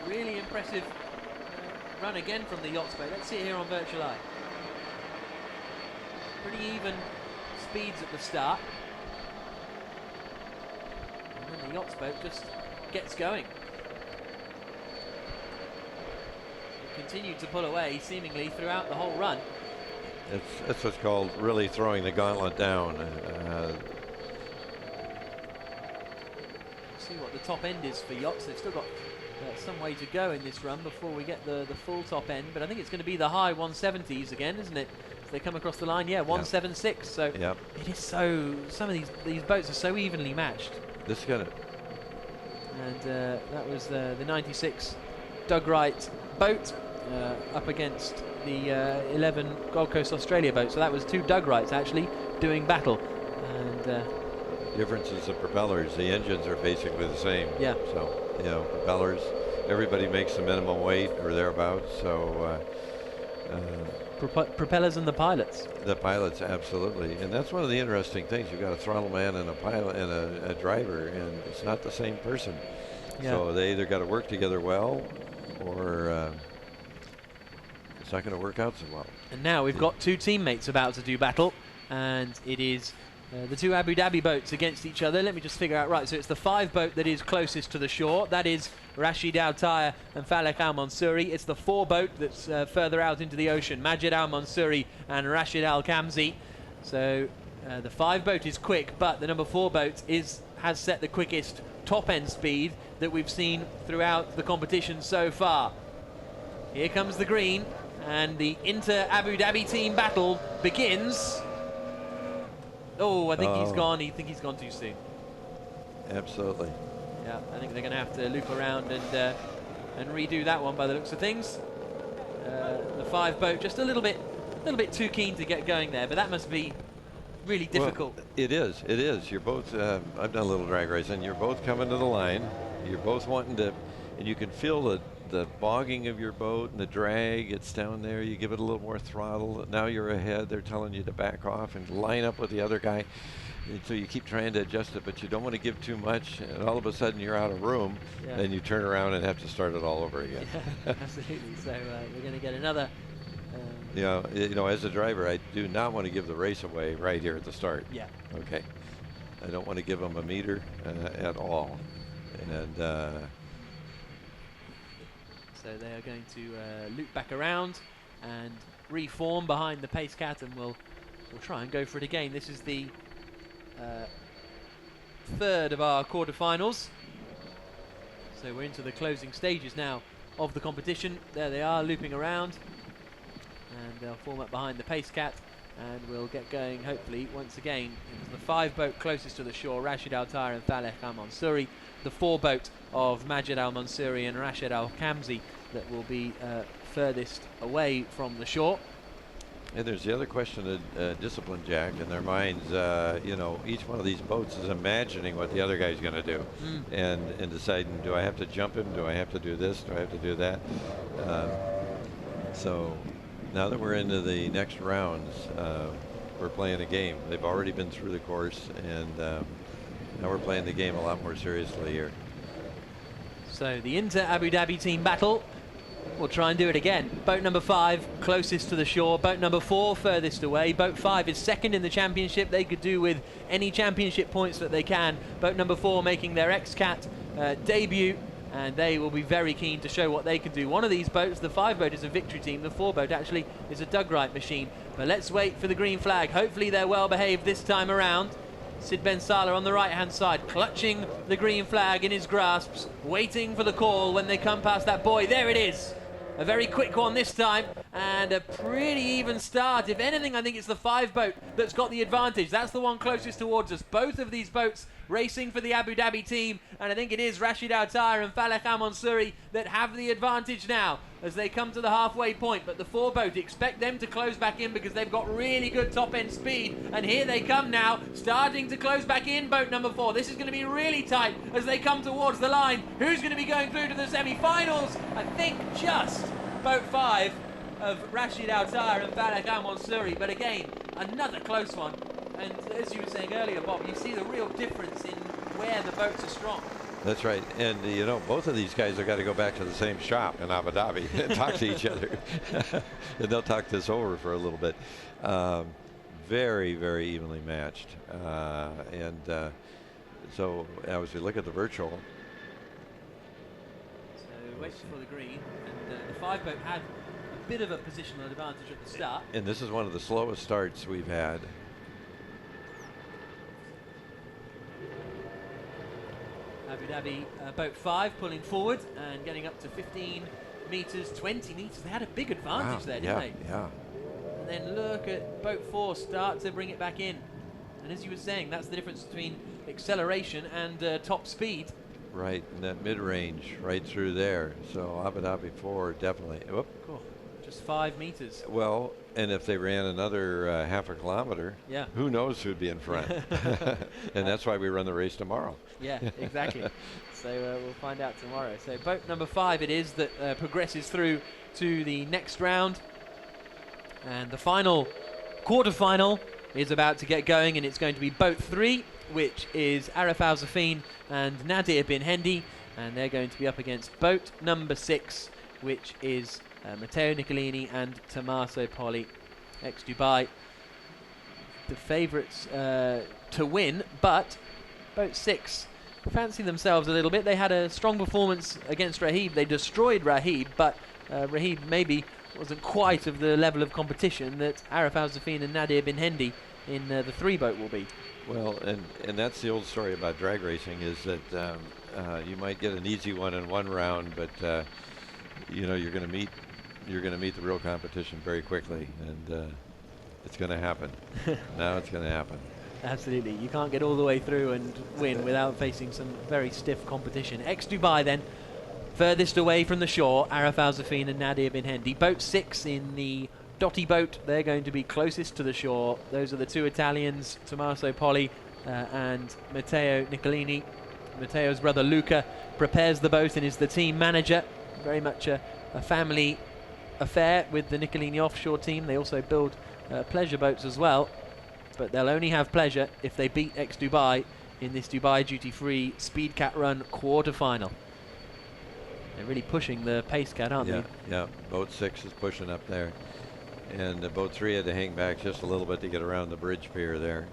really impressive run again from the yachts boat. Let's see it here on Virtual Eye. Pretty even speeds at the start. And then the yachts boat just gets going. continued to pull away seemingly throughout the whole run. That's what's called really throwing the gauntlet down. See what the top end is for Yachts. They've still got some way to go in this run before we get the full top end, but I think it's going to be the high 170s again, isn't it? As they come across the line, yeah, 176. So it is so. Some of these boats are so evenly matched. This got it. And that was the 96 Doug Wright boat up against the 11 Gold Coast Australia boat. So that was 2 Doug Wrights actually doing battle. And differences of propellers. The engines are basically the same. Yeah. So, you know, propellers, everybody makes the minimum weight or thereabouts. So, propellers and the pilots. The pilots, absolutely. And that's one of the interesting things. You've got a throttle man and a pilot and a driver, and it's not the same person. Yeah. So they either got to work together well, or it's not going to work out so well. And now we've got 2 teammates about to do battle, and it is the 2 Abu Dhabi boats against each other. Let me just figure out, right, so it's the 5 boat that is closest to the shore. That is Rashid Al Tayer and Falek Al Mansouri. It's the 4 boat that's further out into the ocean, Majid Al Mansouri and Rashid Al Kamzi. So the 5 boat is quick, but the number 4 boat has set the quickest top end speed that we've seen throughout the competition so far. Here comes the green, and the Inter-Abu Dhabi team battle begins. Oh, I think he's gone. I think he's gone too soon. Absolutely. Yeah, I think they're going to have to loop around and redo that one by the looks of things. The 5 boat just a little bit too keen to get going there, but that must be really difficult. Well, it is. It is. You're both. I've done a little drag racing. You're both coming to the line. You're both wanting to, and you can feel the bogging of your boat and the drag. It's down there. You give it a little more throttle. Now you're ahead. They're telling you to back off and line up with the other guy. And so you keep trying to adjust it, but you don't want to give too much. And all of a sudden you're out of room, and you turn around and have to start it all over again. Yeah, absolutely. So we're going to get another. You know, as a driver, I do not want to give the race away right here at the start. Yeah. Okay. I don't want to give them a meter at all. And so they are going to loop back around and reform behind the Pace Cat, and we'll try and go for it again. This is the 3rd of our quarterfinals. So we're into the closing stages now of the competition. There they are, looping around, and they'll form up behind the Pace Cat, and we'll get going hopefully once again. It's the 5 boat closest to the shore, Rashid Al Tayer and Falek Al Mansouri. The 4 boat of Majid Al Mansouri and Rashid Al Kamzi that will be furthest away from the shore. And there's the other question of discipline, Jack, in their minds. You know, each one of these boats is imagining what the other guy's going to do, and deciding, do I have to jump him? Do I have to do this? Do I have to do that? So now that we're into the next rounds, we're playing a game. They've already been through the course, and now we're playing the game a lot more seriously here. So the Inter-Abu Dhabi team battle. We'll try and do it again. Boat number 5 closest to the shore. Boat number 4 furthest away. Boat 5 is second in the championship. They could do with any championship points that they can. Boat number 4 making their XCAT debut, and they will be very keen to show what they can do. One of these boats, the 5 boat, is a victory team. The 4 boat actually is a Doug Wright machine. But let's wait for the green flag. Hopefully they're well behaved this time around. Sid Ben Salah on the right-hand side, clutching the green flag in his grasps, waiting for the call when they come past that buoy. There it is. A very quick one this time, and a pretty even start. If anything, I think it's the 5 boat that's got the advantage. That's the one closest towards us. Both of these boats racing for the Abu Dhabi team, and I think it is Rashid Al Tayer and Falek Al Mansouri that have the advantage now as they come to the halfway point. But the 4 boat, expect them to close back in because they've got really good top end speed, and here they come now, starting to close back in, boat number 4. This is going to be really tight as they come towards the line. Who's going to be going through to the semi-finals? I think just boat 5 of Rashid Al Tayer and Falek Al Mansouri, but again, another close one. And as you were saying earlier, Bob, you see the real difference in where the boats are strong. That's right. And, you know, both of these guys have got to go back to the same shop in Abu Dhabi and talk to each other. And they'll talk this over for a little bit. Very, very evenly matched. So as we look at the virtual. So waits for the green, and the 5 boat had a bit of a positional advantage at the start. And this is one of the slowest starts we've had. Abu Dhabi boat 5 pulling forward and getting up to 15 meters, 20 meters. They had a big advantage there, didn't they? Yeah. And then look at boat 4 start to bring it back in. And as you were saying, that's the difference between acceleration and top speed. Right, in that mid-range, right through there. So Abu Dhabi 4 definitely. Whoop. Cool. Just 5 meters. Well, and if they ran another half a kilometer, yeah, who knows who'd be in front? And that's why we run the race tomorrow. Yeah, exactly. So we'll find out tomorrow. So boat number 5 it is that progresses through to the next round. And the final quarterfinal is about to get going, and it's going to be boat 3, which is Arif Al Zafin and Nadir bin Hendi, and they're going to be up against boat number 6, which is Matteo Nicolini and Tommaso Poli, ex-Dubai. The favourites to win, but boat 6 fancy themselves a little bit. They had a strong performance against Rahib. They destroyed Rahib, but Rahib maybe wasn't quite of the level of competition that Arif Al Zafin and Nadir bin Hendi in the 3 boat will be. Well, and that's the old story about drag racing, is that you might get an easy one in one round, but you know, you're going to meet the real competition very quickly, and it's going to happen. Now it's going to happen. Absolutely, you can't get all the way through and win without facing some very stiff competition. Ex-Dubai then, furthest away from the shore, Arif Al Zafin and Nadir bin Hendi. Boat 6 in the Dotti boat, they're going to be closest to the shore. Those are the 2 Italians, Tommaso Poli and Matteo Nicolini. Matteo's brother Luca prepares the boat and is the team manager. Very much a family affair with the Nicolini offshore team. They also build pleasure boats as well, but they'll only have pleasure if they beat ex-Dubai in this Dubai duty-free Speed Cat Run quarter-final. They're really pushing the pace cat, aren't they? Yeah, boat 6 is pushing up there. And boat 3 had to hang back just a little bit to get around the bridge pier there.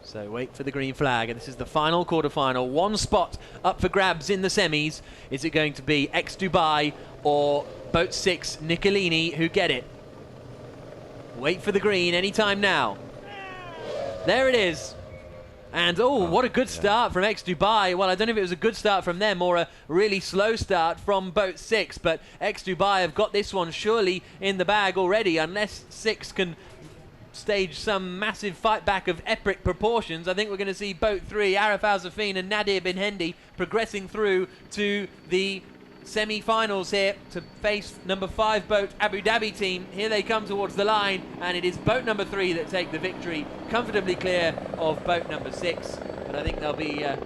So wait for the green flag, and this is the final quarterfinal. 1 spot up for grabs in the semis. Is it going to be ex-Dubai or boat 6 Nicolini who get it? Wait for the green anytime now. There it is. And what a good start from ex-Dubai. Well, I don't know if it was a good start from them or a really slow start from boat 6, but ex-Dubai have got this one surely in the bag already, unless 6 can stage some massive fight back of epic proportions. I think we're going to see boat 3, Arif Al Zafin and Nadir bin Hendi, progressing through to the semi-finals here to face number 5 boat Abu Dhabi team. Here they come towards the line, and it is boat number 3 that take the victory, comfortably clear of boat number 6. But I think there'll be a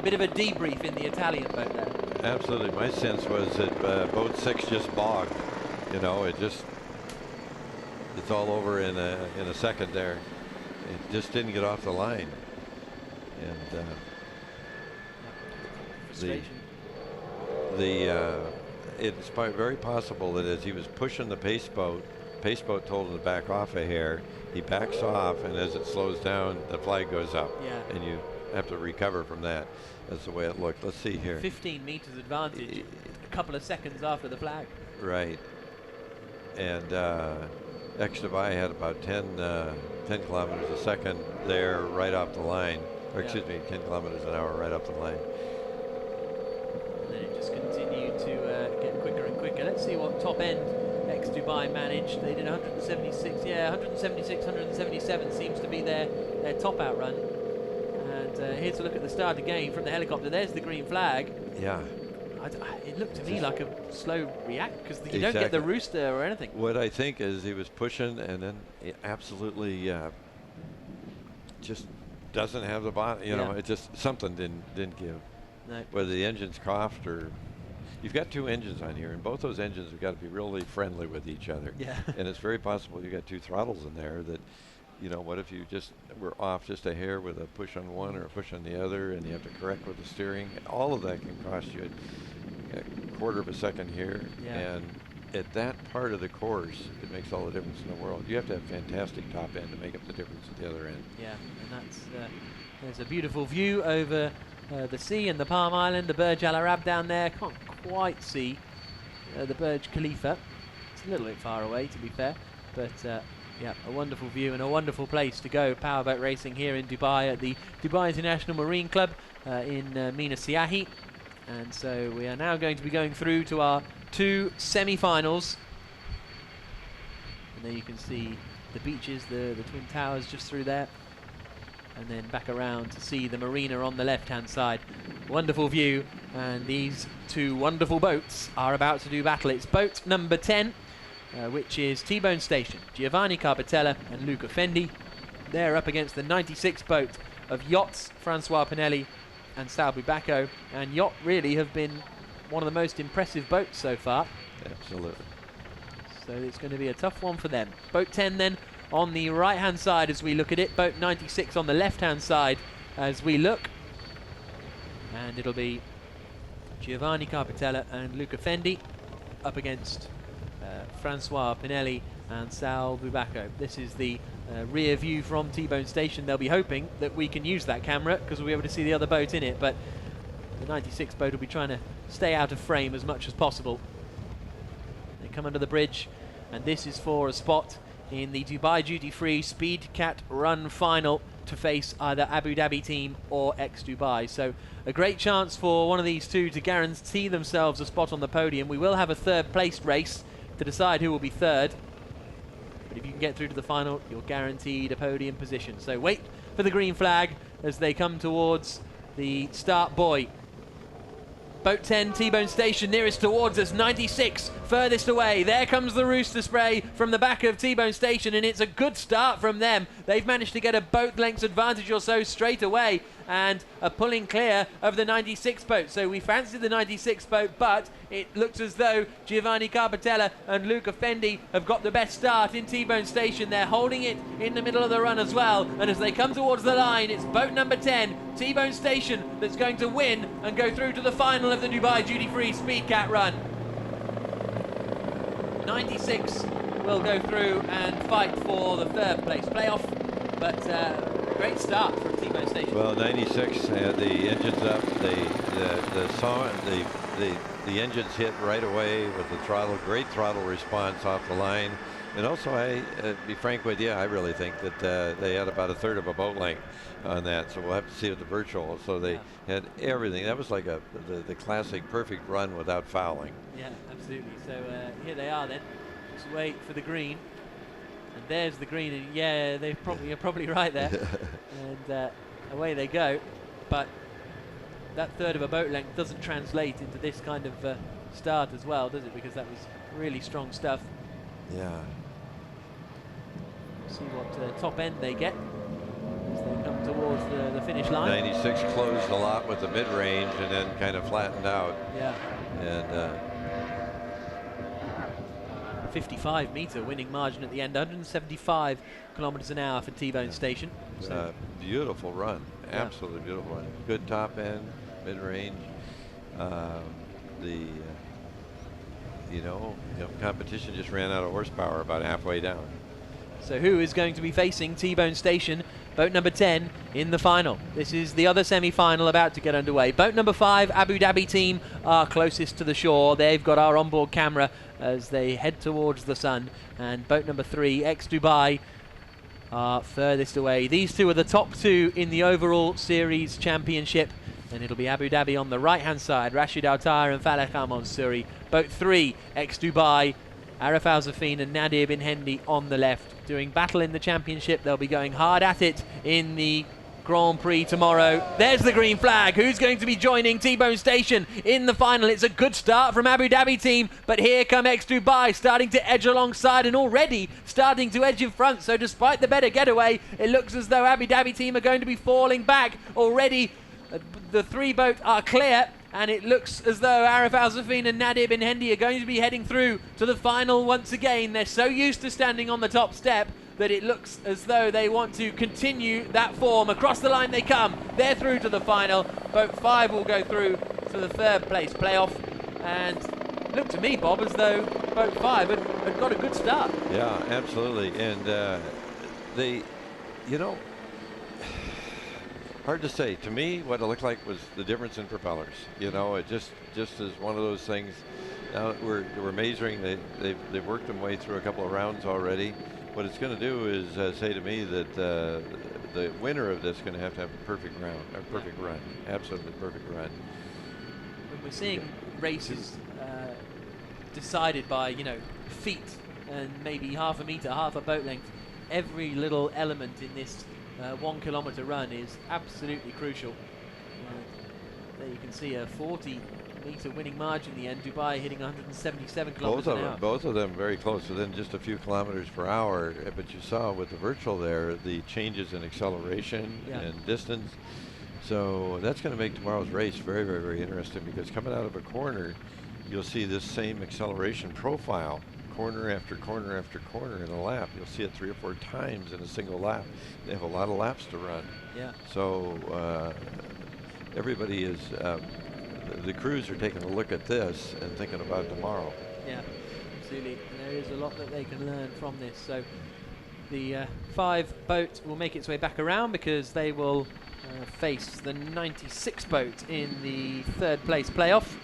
bit of a debrief in the Italian boat there. Absolutely. My sense was that boat 6 just bogged. You know, it's all over in a second there. It just didn't get off the line, and frustration. It's very possible that as he was pushing the pace boat told him to back off a hair. He backs off, and as it slows down, the flag goes up. Yeah. And you have to recover from that. That's the way it looked. Let's see here. 15 meters advantage, a couple of seconds after the flag. Right. And ex-Dubai had about 10 kilometers a second there right off the line. Or excuse me, 10 kilometers an hour right off the line. And then it just continued to get quicker and quicker. Let's see what top end ex-Dubai managed. They did 176, 177 seems to be their top out run. And here's a look at the start again from the helicopter. There's the green flag. Yeah. It looked to me like a slow react, because you don't get the rooster or anything. What I think is he was pushing, and then he absolutely just doesn't have the bottom. You know, it just something didn't give. No. Whether the engine's coughed or you've got 2 engines on here, and both those engines have got to be really friendly with each other. Yeah. And it's very possible you got 2 throttles in there that, you know, what if you just were off just a hair with a push on one or a push on the other, and you have to correct with the steering. All of that can cost you a quarter of a second here. Yeah. And at that part of the course, it makes all the difference in the world. You have to have fantastic top end to make up the difference at the other end. Yeah, and that's there's a beautiful view over the sea and the Palm Island, the Burj Al Arab down there. Can't quite see the Burj Khalifa. It's a little bit far away, to be fair, but yeah, a wonderful view and a wonderful place to go powerboat racing here in Dubai at the Dubai International Marine Club in Mina Siahi. And so we are now going to be going through to our 2 semi-finals. And there you can see the beaches, the Twin Towers just through there. And then back around to see the marina on the left-hand side. Wonderful view, and these 2 wonderful boats are about to do battle. It's boat number 10, which is T-Bone Station. Giovanni Carpitella and Luca Fendi. They're up against the 96 boat of Yachts, Francois Pinelli and Sal Bubacco. And Yacht really have been one of the most impressive boats so far. Absolutely. So it's going to be a tough one for them. Boat 10 then on the right hand side as we look at it. Boat 96 on the left hand side as we look. And it'll be Giovanni Carpitella and Luca Fendi up against Francois Pinelli and Sal Bubacco. This is the rear view from T-Bone Station. They'll be hoping that we can use that camera because we'll be able to see the other boat in it, but the 96 boat will be trying to stay out of frame as much as possible. They come under the bridge, and this is for a spot in the Dubai Duty Free XCAT Run Final to face either Abu Dhabi team or ex-Dubai. So a great chance for one of these 2 to guarantee themselves a spot on the podium. We will have a 3rd placed race to decide who will be 3rd. But if you can get through to the final, you're guaranteed a podium position. So wait for the green flag as they come towards the start buoy. Boat 10, T-Bone Station, nearest towards us, 96, furthest away. There comes the rooster spray from the back of T-Bone Station, and it's a good start from them. They've managed to get a boat length's advantage or so straight away, and are pulling clear of the 96 boat. So we fancied the 96 boat, but it looks as though Giovanni Carpitella and Luca Fendi have got the best start in T-Bone Station. They're holding it in the middle of the run as well, and as they come towards the line, it's boat number 10, T-Bone Station, that's going to win and go through to the final of the Dubai Duty Free XCAT Run. 96 will go through and fight for the 3rd place playoff, but great start from T-Bone Station. Well, 96 had the engines up, the engines hit right away with the throttle, great throttle response off the line. And also, I be frank with you, I really think that they had about a 1/3 of a boat length on that, so we'll have to see at the virtual. So they had everything. That was like the classic perfect run without fouling. Yeah, absolutely. So here they are then. Just wait for the green. And there's the green, and yeah, you're probably right there. And away they go. But that 1/3 of a boat length doesn't translate into this kind of start as well, does it? Because that was really strong stuff. Yeah. See what top end they get as they come towards the finish line. 96 closed a lot with the mid-range and then kind of flattened out. Yeah. And 55-meter winning margin at the end, 175 kilometers an hour for T-Bone Station. So beautiful run, absolutely beautiful run. Good top end, mid-range. Competition just ran out of horsepower about halfway down. So who is going to be facing T-Bone Station, boat number 10, in the final? This is the other semi-final about to get underway. Boat number 5, Abu Dhabi team, are closest to the shore. They've got our onboard camera as they head towards the sun. And boat number 3, ex-Dubai, are furthest away. These 2 are the top 2 in the overall series championship. And it'll be Abu Dhabi on the right-hand side, Rashid Al-Taher and Faleh Al-Mansouri. Boat 3, ex-Dubai, Arif Al-Zafin and Nadir bin Hendi on the left. Doing battle in the championship. They'll be going hard at it in the Grand Prix tomorrow. There's the green flag. Who's going to be joining T-Bone Station in the final? It's a good start from Abu Dhabi team, but here come ex-Dubai starting to edge alongside and already starting to edge in front. So despite the better getaway, it looks as though Abu Dhabi team are going to be falling back already. The 3 boat are clear, and it looks as though Arif Al-Zafin and Nadir bin Hendi are going to be heading through to the final once again. They're so used to standing on the top step that it looks as though they want to continue that form. Across the line they come. They're through to the final. Boat 5 will go through to the 3rd place playoff. And it looked to me, Bob, as though boat 5 had got a good start. Yeah, absolutely. And Hard to say. To me, what it looked like was the difference in propellers. You know, it just is one of those things. Now that we're measuring, they've worked their way through a couple of rounds already. What it's going to do is say to me that the winner of this is going to have a perfect round, a perfect run, absolutely perfect run. When we're seeing races decided by, you know, feet and maybe half a meter, half a boat length, every little element in this 1 kilometer run is absolutely crucial. There you can see a 40-meter winning margin in the end. Dubai hitting 177 kilometers an hour. Both of them very close, within just a few kilometers per hour. But you saw with the virtual there the changes in acceleration and distance. So that's going to make tomorrow's race very, very, very interesting, because coming out of a corner, you'll see this same acceleration profile, corner after corner after corner in a lap. You'll see it 3 or 4 times in a single lap. They have a lot of laps to run. Yeah. So everybody is, the crews are taking a look at this and thinking about tomorrow. Yeah, absolutely. And there is a lot that they can learn from this. So the 5 boat will make its way back around, because they will face the 96 boat in the 3rd place playoff.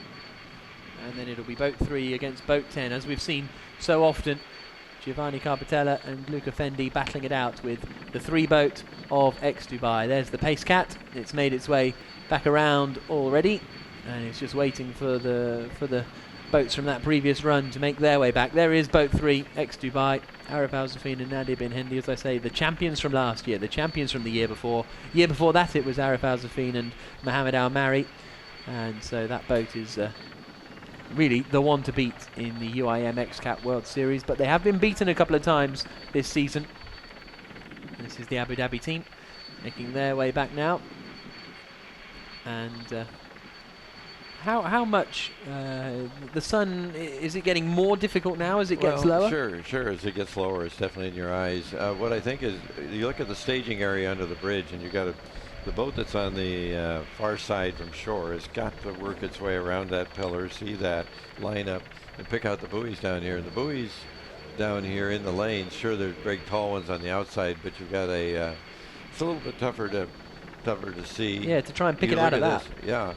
And then it'll be boat 3 against boat 10, as we've seen so often. Giovanni Carpatella and Luca Fendi battling it out with the 3 boat of Dubai. There's the Pace Cat. It's made its way back around already, and it's just waiting for the boats from that previous run to make their way back. There is boat 3, Dubai. Arif Al-Zafin and Nadir bin Hindi, as I say, the champions from last year, the champions from the year before. Year before that, it was Arif Al-Zafin and Mohammed Al-Mari, and so that boat is really the one to beat in the UIM XCAT World Series, but they have been beaten a couple of times this season. This is the Abu Dhabi team making their way back now. And how much the sun, is it getting more difficult now as it gets lower? Sure. As it gets lower, it's definitely in your eyes. What I think is, you look at the staging area under the bridge, and you got the boat that's on the far side from shore has got to work its way around that pillar, see that, line up, and pick out the buoys down here. And the buoys down here in the lane, sure, there's big tall ones on the outside, but you've got it's a little bit tougher to see. Yeah, to try and pick it out of that. Yeah,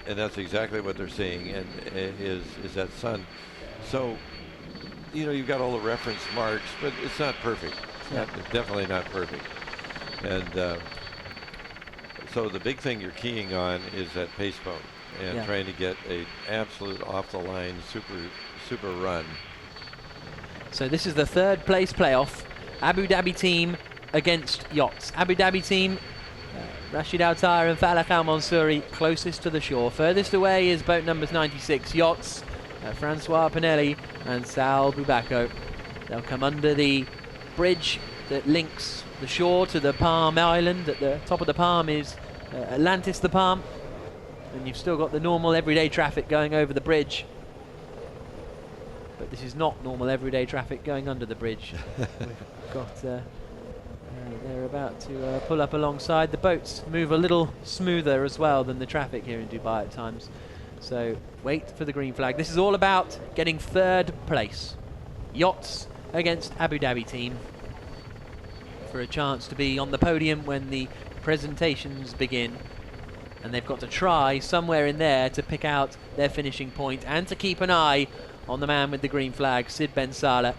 and that's exactly what they're seeing, and is that sun. So, you know, you've got all the reference marks, but it's not perfect. It's definitely not perfect. And so the big thing you're keying on is that pace boat, and trying to get a absolute off-the-line super run. So this is the 3rd place playoff. Abu Dhabi team against yachts. Abu Dhabi team, Rashid Al-Tayr and Falak Al-Mansouri closest to the shore. Furthest away is boat numbers 96 yachts, Francois Pinelli and Sal Bubako. They'll come under the bridge that links the shore to the Palm Island. At the top of the Palm is Atlantis the Palm, and you've still got the normal everyday traffic going over the bridge, but this is not normal everyday traffic going under the bridge. We've got they're about to pull up alongside. The boats move a little smoother as well than the traffic here in Dubai at times, so wait for the green flag. This is all about getting 3rd place. Yachts against Abu Dhabi team, for a chance to be on the podium when the presentations begin. And they've got to try somewhere in there to pick out their finishing point, and to keep an eye on the man with the green flag, Sid Ben Salah.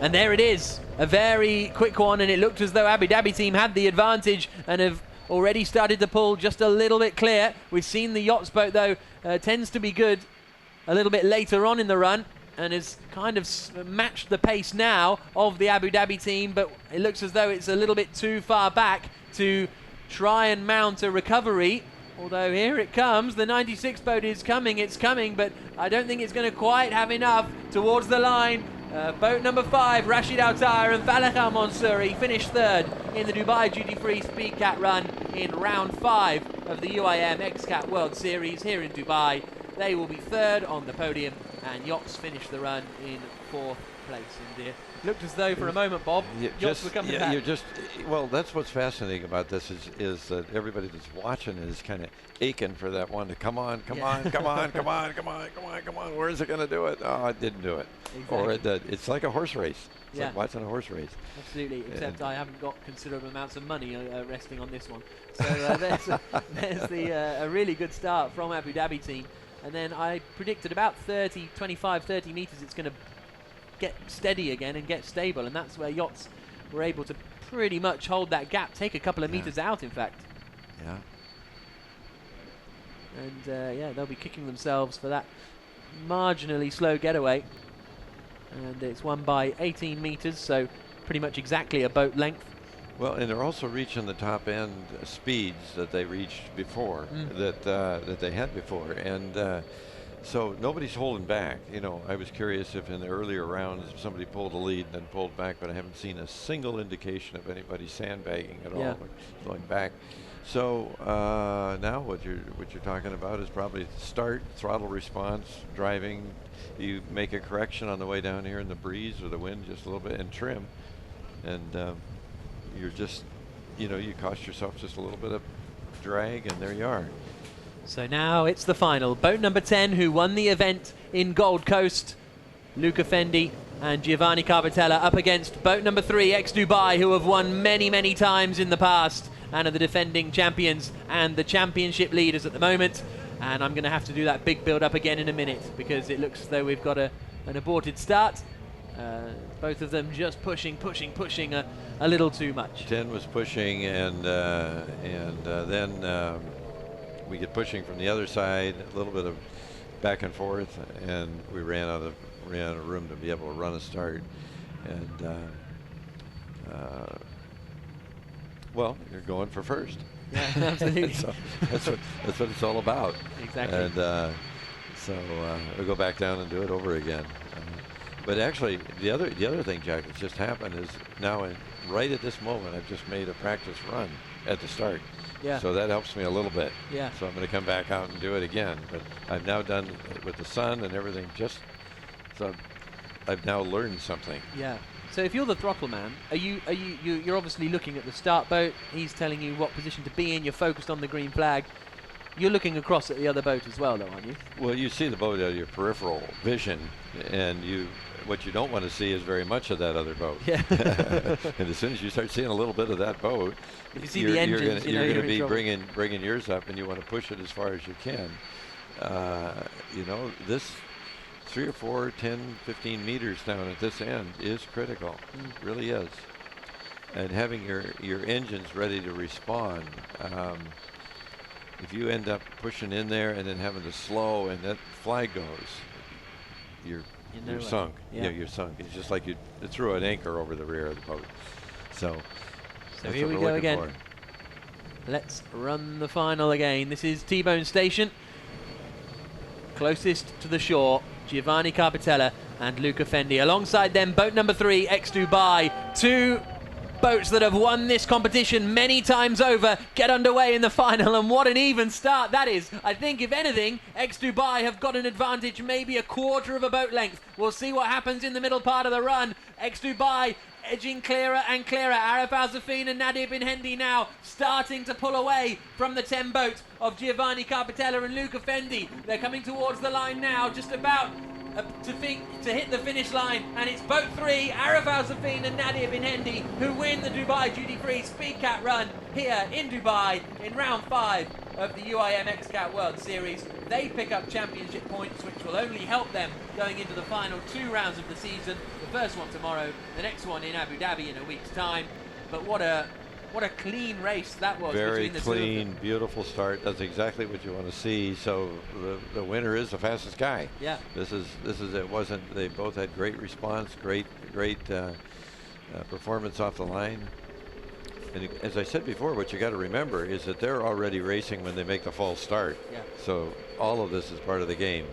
And there it is, a very quick one, and it looked as though Abu Dhabi team had the advantage and have already started to pull just a little bit clear. We've seen the yachts boat, though, tends to be good a little bit later on in the run, and has kind of matched the pace now of the Abu Dhabi team, but it looks as though it's a little bit too far back to try and mount a recovery. Although here it comes, the 96 boat is coming, it's coming, but I don't think it's going to quite have enough towards the line. Boat number 5, Rashid Al-Tayr and Falak Al-Mansouri finished 3rd in the Dubai Duty Free Speed Cat run in round 5 of the UIM XCAT World Series here in Dubai. They will be 3rd on the podium, and yachts finish the run in 4th place. And looked as though for a moment, Bob, yachts were coming back. Well, that's what's fascinating about this is that everybody that's watching is kind of aching for that one to come on. Where is it going to do it? Oh, it didn't do it. Exactly. Or it's like a horse race. It's like watching a horse race. Absolutely, except I haven't got considerable amounts of money resting on this one. So there's a really good start from Abu Dhabi team. And then I predicted about 25, 30 meters it's going to get steady again and get stable. And that's where yachts were able to pretty much hold that gap, take a couple of meters out, in fact. Yeah. And they'll be kicking themselves for that marginally slow getaway. And it's won by 18 meters, so pretty much exactly a boat length. Well, and they're also reaching the top end speeds that they reached before, that they had before, and so nobody's holding back. You know, I was curious if in the earlier rounds somebody pulled a lead and then pulled back, but I haven't seen a single indication of anybody sandbagging at all, going back. So now what you're talking about is probably start, throttle response, driving. You make a correction on the way down here in the breeze or the wind just a little bit, and trim, and you're just, you cost yourself just a little bit of drag, and there you are. So now it's the final. Boat number 10, who won the event in Gold Coast, Luca Fendi and Giovanni Carbatella, up against boat number 3, ex-Dubai, who have won many, many times in the past and are the defending champions and the championship leaders at the moment. And I'm going to have to do that big build-up again in a minute, because it looks as though we've got an aborted start. Both of them just pushing a little too much. 10 was pushing, and then we get pushing from the other side, a little bit of back and forth, and we ran out of room to be able to run a start. And well, you're going for first. Yeah, absolutely. So that's what it's all about. Exactly. And so we'll go back down and do it over again. But actually, the other thing, Jack, that's just happened is now, right at this moment, I've just made a practice run at the start. Yeah. So that helps me a little bit. Yeah. So I'm going to come back out and do it again. But I've now done it with the sun and everything. So I've now learned something. Yeah. So if you're the throttle man, you're obviously looking at the start boat. He's telling you what position to be in. You're focused on the green flag. You're looking across at the other boat as well, though, aren't you? Well, you see the boat out of your peripheral vision, and what you don't want to see is very much of that other boat. Yeah. And as soon as you start seeing a little bit of that boat, if you see the engines, you're going to be bringing yours up, and you want to push it as far as you can. This 3 or 4, 10, 15 meters down at this end is critical. Really is. And having your engines ready to respond. If you end up pushing in there and then having to slow and that flag goes, you're sunk. Yeah, you're sunk. It's just like you threw an anchor over the rear of the boat. So here we go again. Let's run the final again. This is T-Bone Station. Closest to the shore, Giovanni Carbatella and Luca Fendi. Alongside them, boat number 3, ex-Dubai. 2 boats that have won this competition many times over get underway in the final, and what an even start that is. I think, if anything, ex-Dubai have got an advantage, maybe a quarter of a boat length. We'll see what happens in the middle part of the run. Ex-Dubai edging clearer and clearer. Arif Al-Zafin and Nadir Bin Hendi now starting to pull away from the 10 boat of Giovanni Carbatella and Luca Fendi. They're coming towards the line now, just about to hit the finish line, and it's boat 3, Arif Al-Zafin and Nadir Bin Hendi, who win the Dubai duty-free Speedcat run here in Dubai in round 5 of the UIM XCAT World Series. They pick up championship points, which will only help them going into the final 2 rounds of the season. The first one tomorrow, the next one in Abu Dhabi in a week's time. But what a clean race that was. Very between the clean, beautiful start. That's exactly what you want to see. So the winner is the fastest guy. Yeah. This is it. Wasn't they both had great response, great performance off the line. And as I said before, what you got to remember is that they're already racing when they make the false start. Yeah. So all of this is part of the game.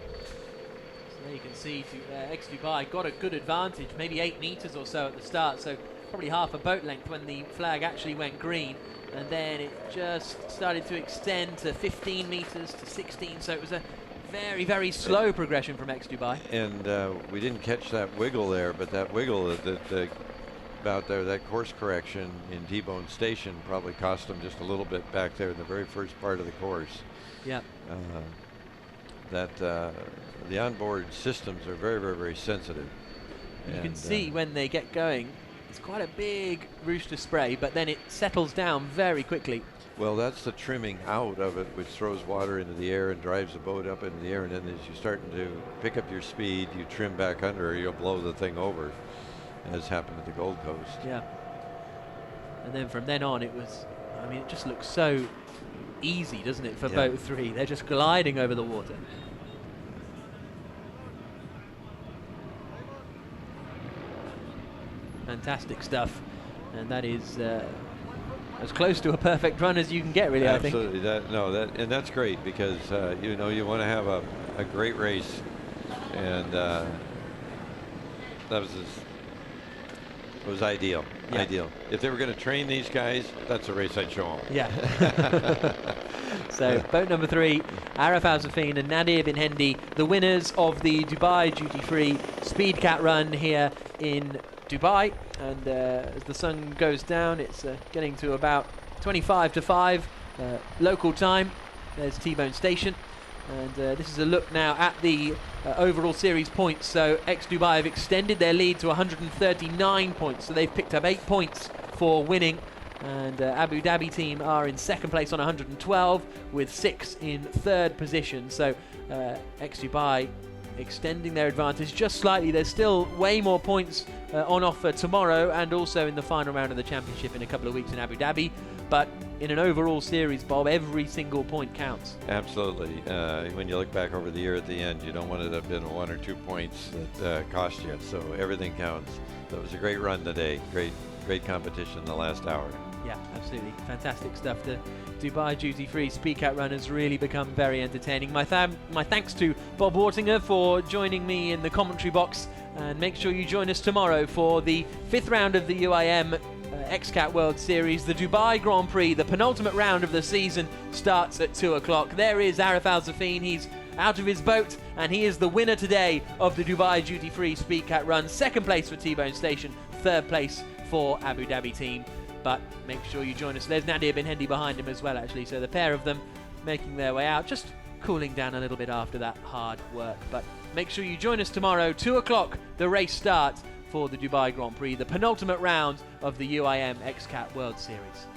So there you can see ex-Dubai got a good advantage, maybe 8 meters or so at the start. So probably half a boat length when the flag actually went green, and then it just started to extend to 15 meters to 16. So it was a Very, very slow progression from Dubai. And we didn't catch that wiggle there, but that wiggle about there, that course correction in T-Bone Station probably cost them just a little bit back there in the very first part of the course. Yeah. The onboard systems are very, very, very sensitive. You can see when they get going, it's quite a big rooster spray, but then it settles down very quickly. Well, that's the trimming out of it, which throws water into the air and drives the boat up into the air. And then as you're starting to pick up your speed, you trim back under, or you'll blow the thing over, as happened at the Gold Coast. Yeah. And then from then on, it was, I mean, it just looks so easy, doesn't it, for boat 3? They're just gliding over the water. Fantastic stuff. And that is as close to a perfect run as you can get, really. Absolutely. I think. And that's great, because you know, you want to have a great race, and that was ideal. Yeah. Ideal. If they were going to train these guys, that's a race I'd show them. Yeah. So boat number 3, Arif Al-Safin and Nadir bin Hendi, the winners of the Dubai duty-free SpeedCat run here in Dubai. And as the sun goes down, it's getting to about 25 to 5 local time. There's T-Bone Station. And this is a look now at the overall series points. So Dubai have extended their lead to 139 points. So they've picked up 8 points for winning. And Abu Dhabi team are in second place on 112 with 6 in third position. So Dubai extending their advantage just slightly. There's still way more points on offer tomorrow, and also in the final round of the championship in a couple of weeks in Abu Dhabi. But in an overall series, Bob, every single point counts. Absolutely. When you look back over the year at the end, you don't want it to have been 1 or 2 points that cost you. So everything counts. So it was a great run today. Great competition in the last hour. Yeah, absolutely. Fantastic stuff. The Dubai duty-free SpeedCat run has really become very entertaining. My thanks to Bob Wartinger for joining me in the commentary box. And make sure you join us tomorrow for the 5th round of the UIM XCAT World Series. The Dubai Grand Prix, the penultimate round of the season, starts at 2 o'clock. There is Arif Al-Safin. He's out of his boat, and he is the winner today of the Dubai duty-free SpeedCat run. 2nd place for T-Bone Station, 3rd place for Abu Dhabi team. But make sure you join us. There's Nadir bin Hendi behind him as well, actually. So the pair of them making their way out, just cooling down a little bit after that hard work. But make sure you join us tomorrow, 2 o'clock, the race starts for the Dubai Grand Prix, the penultimate round of the UIM XCAT World Series.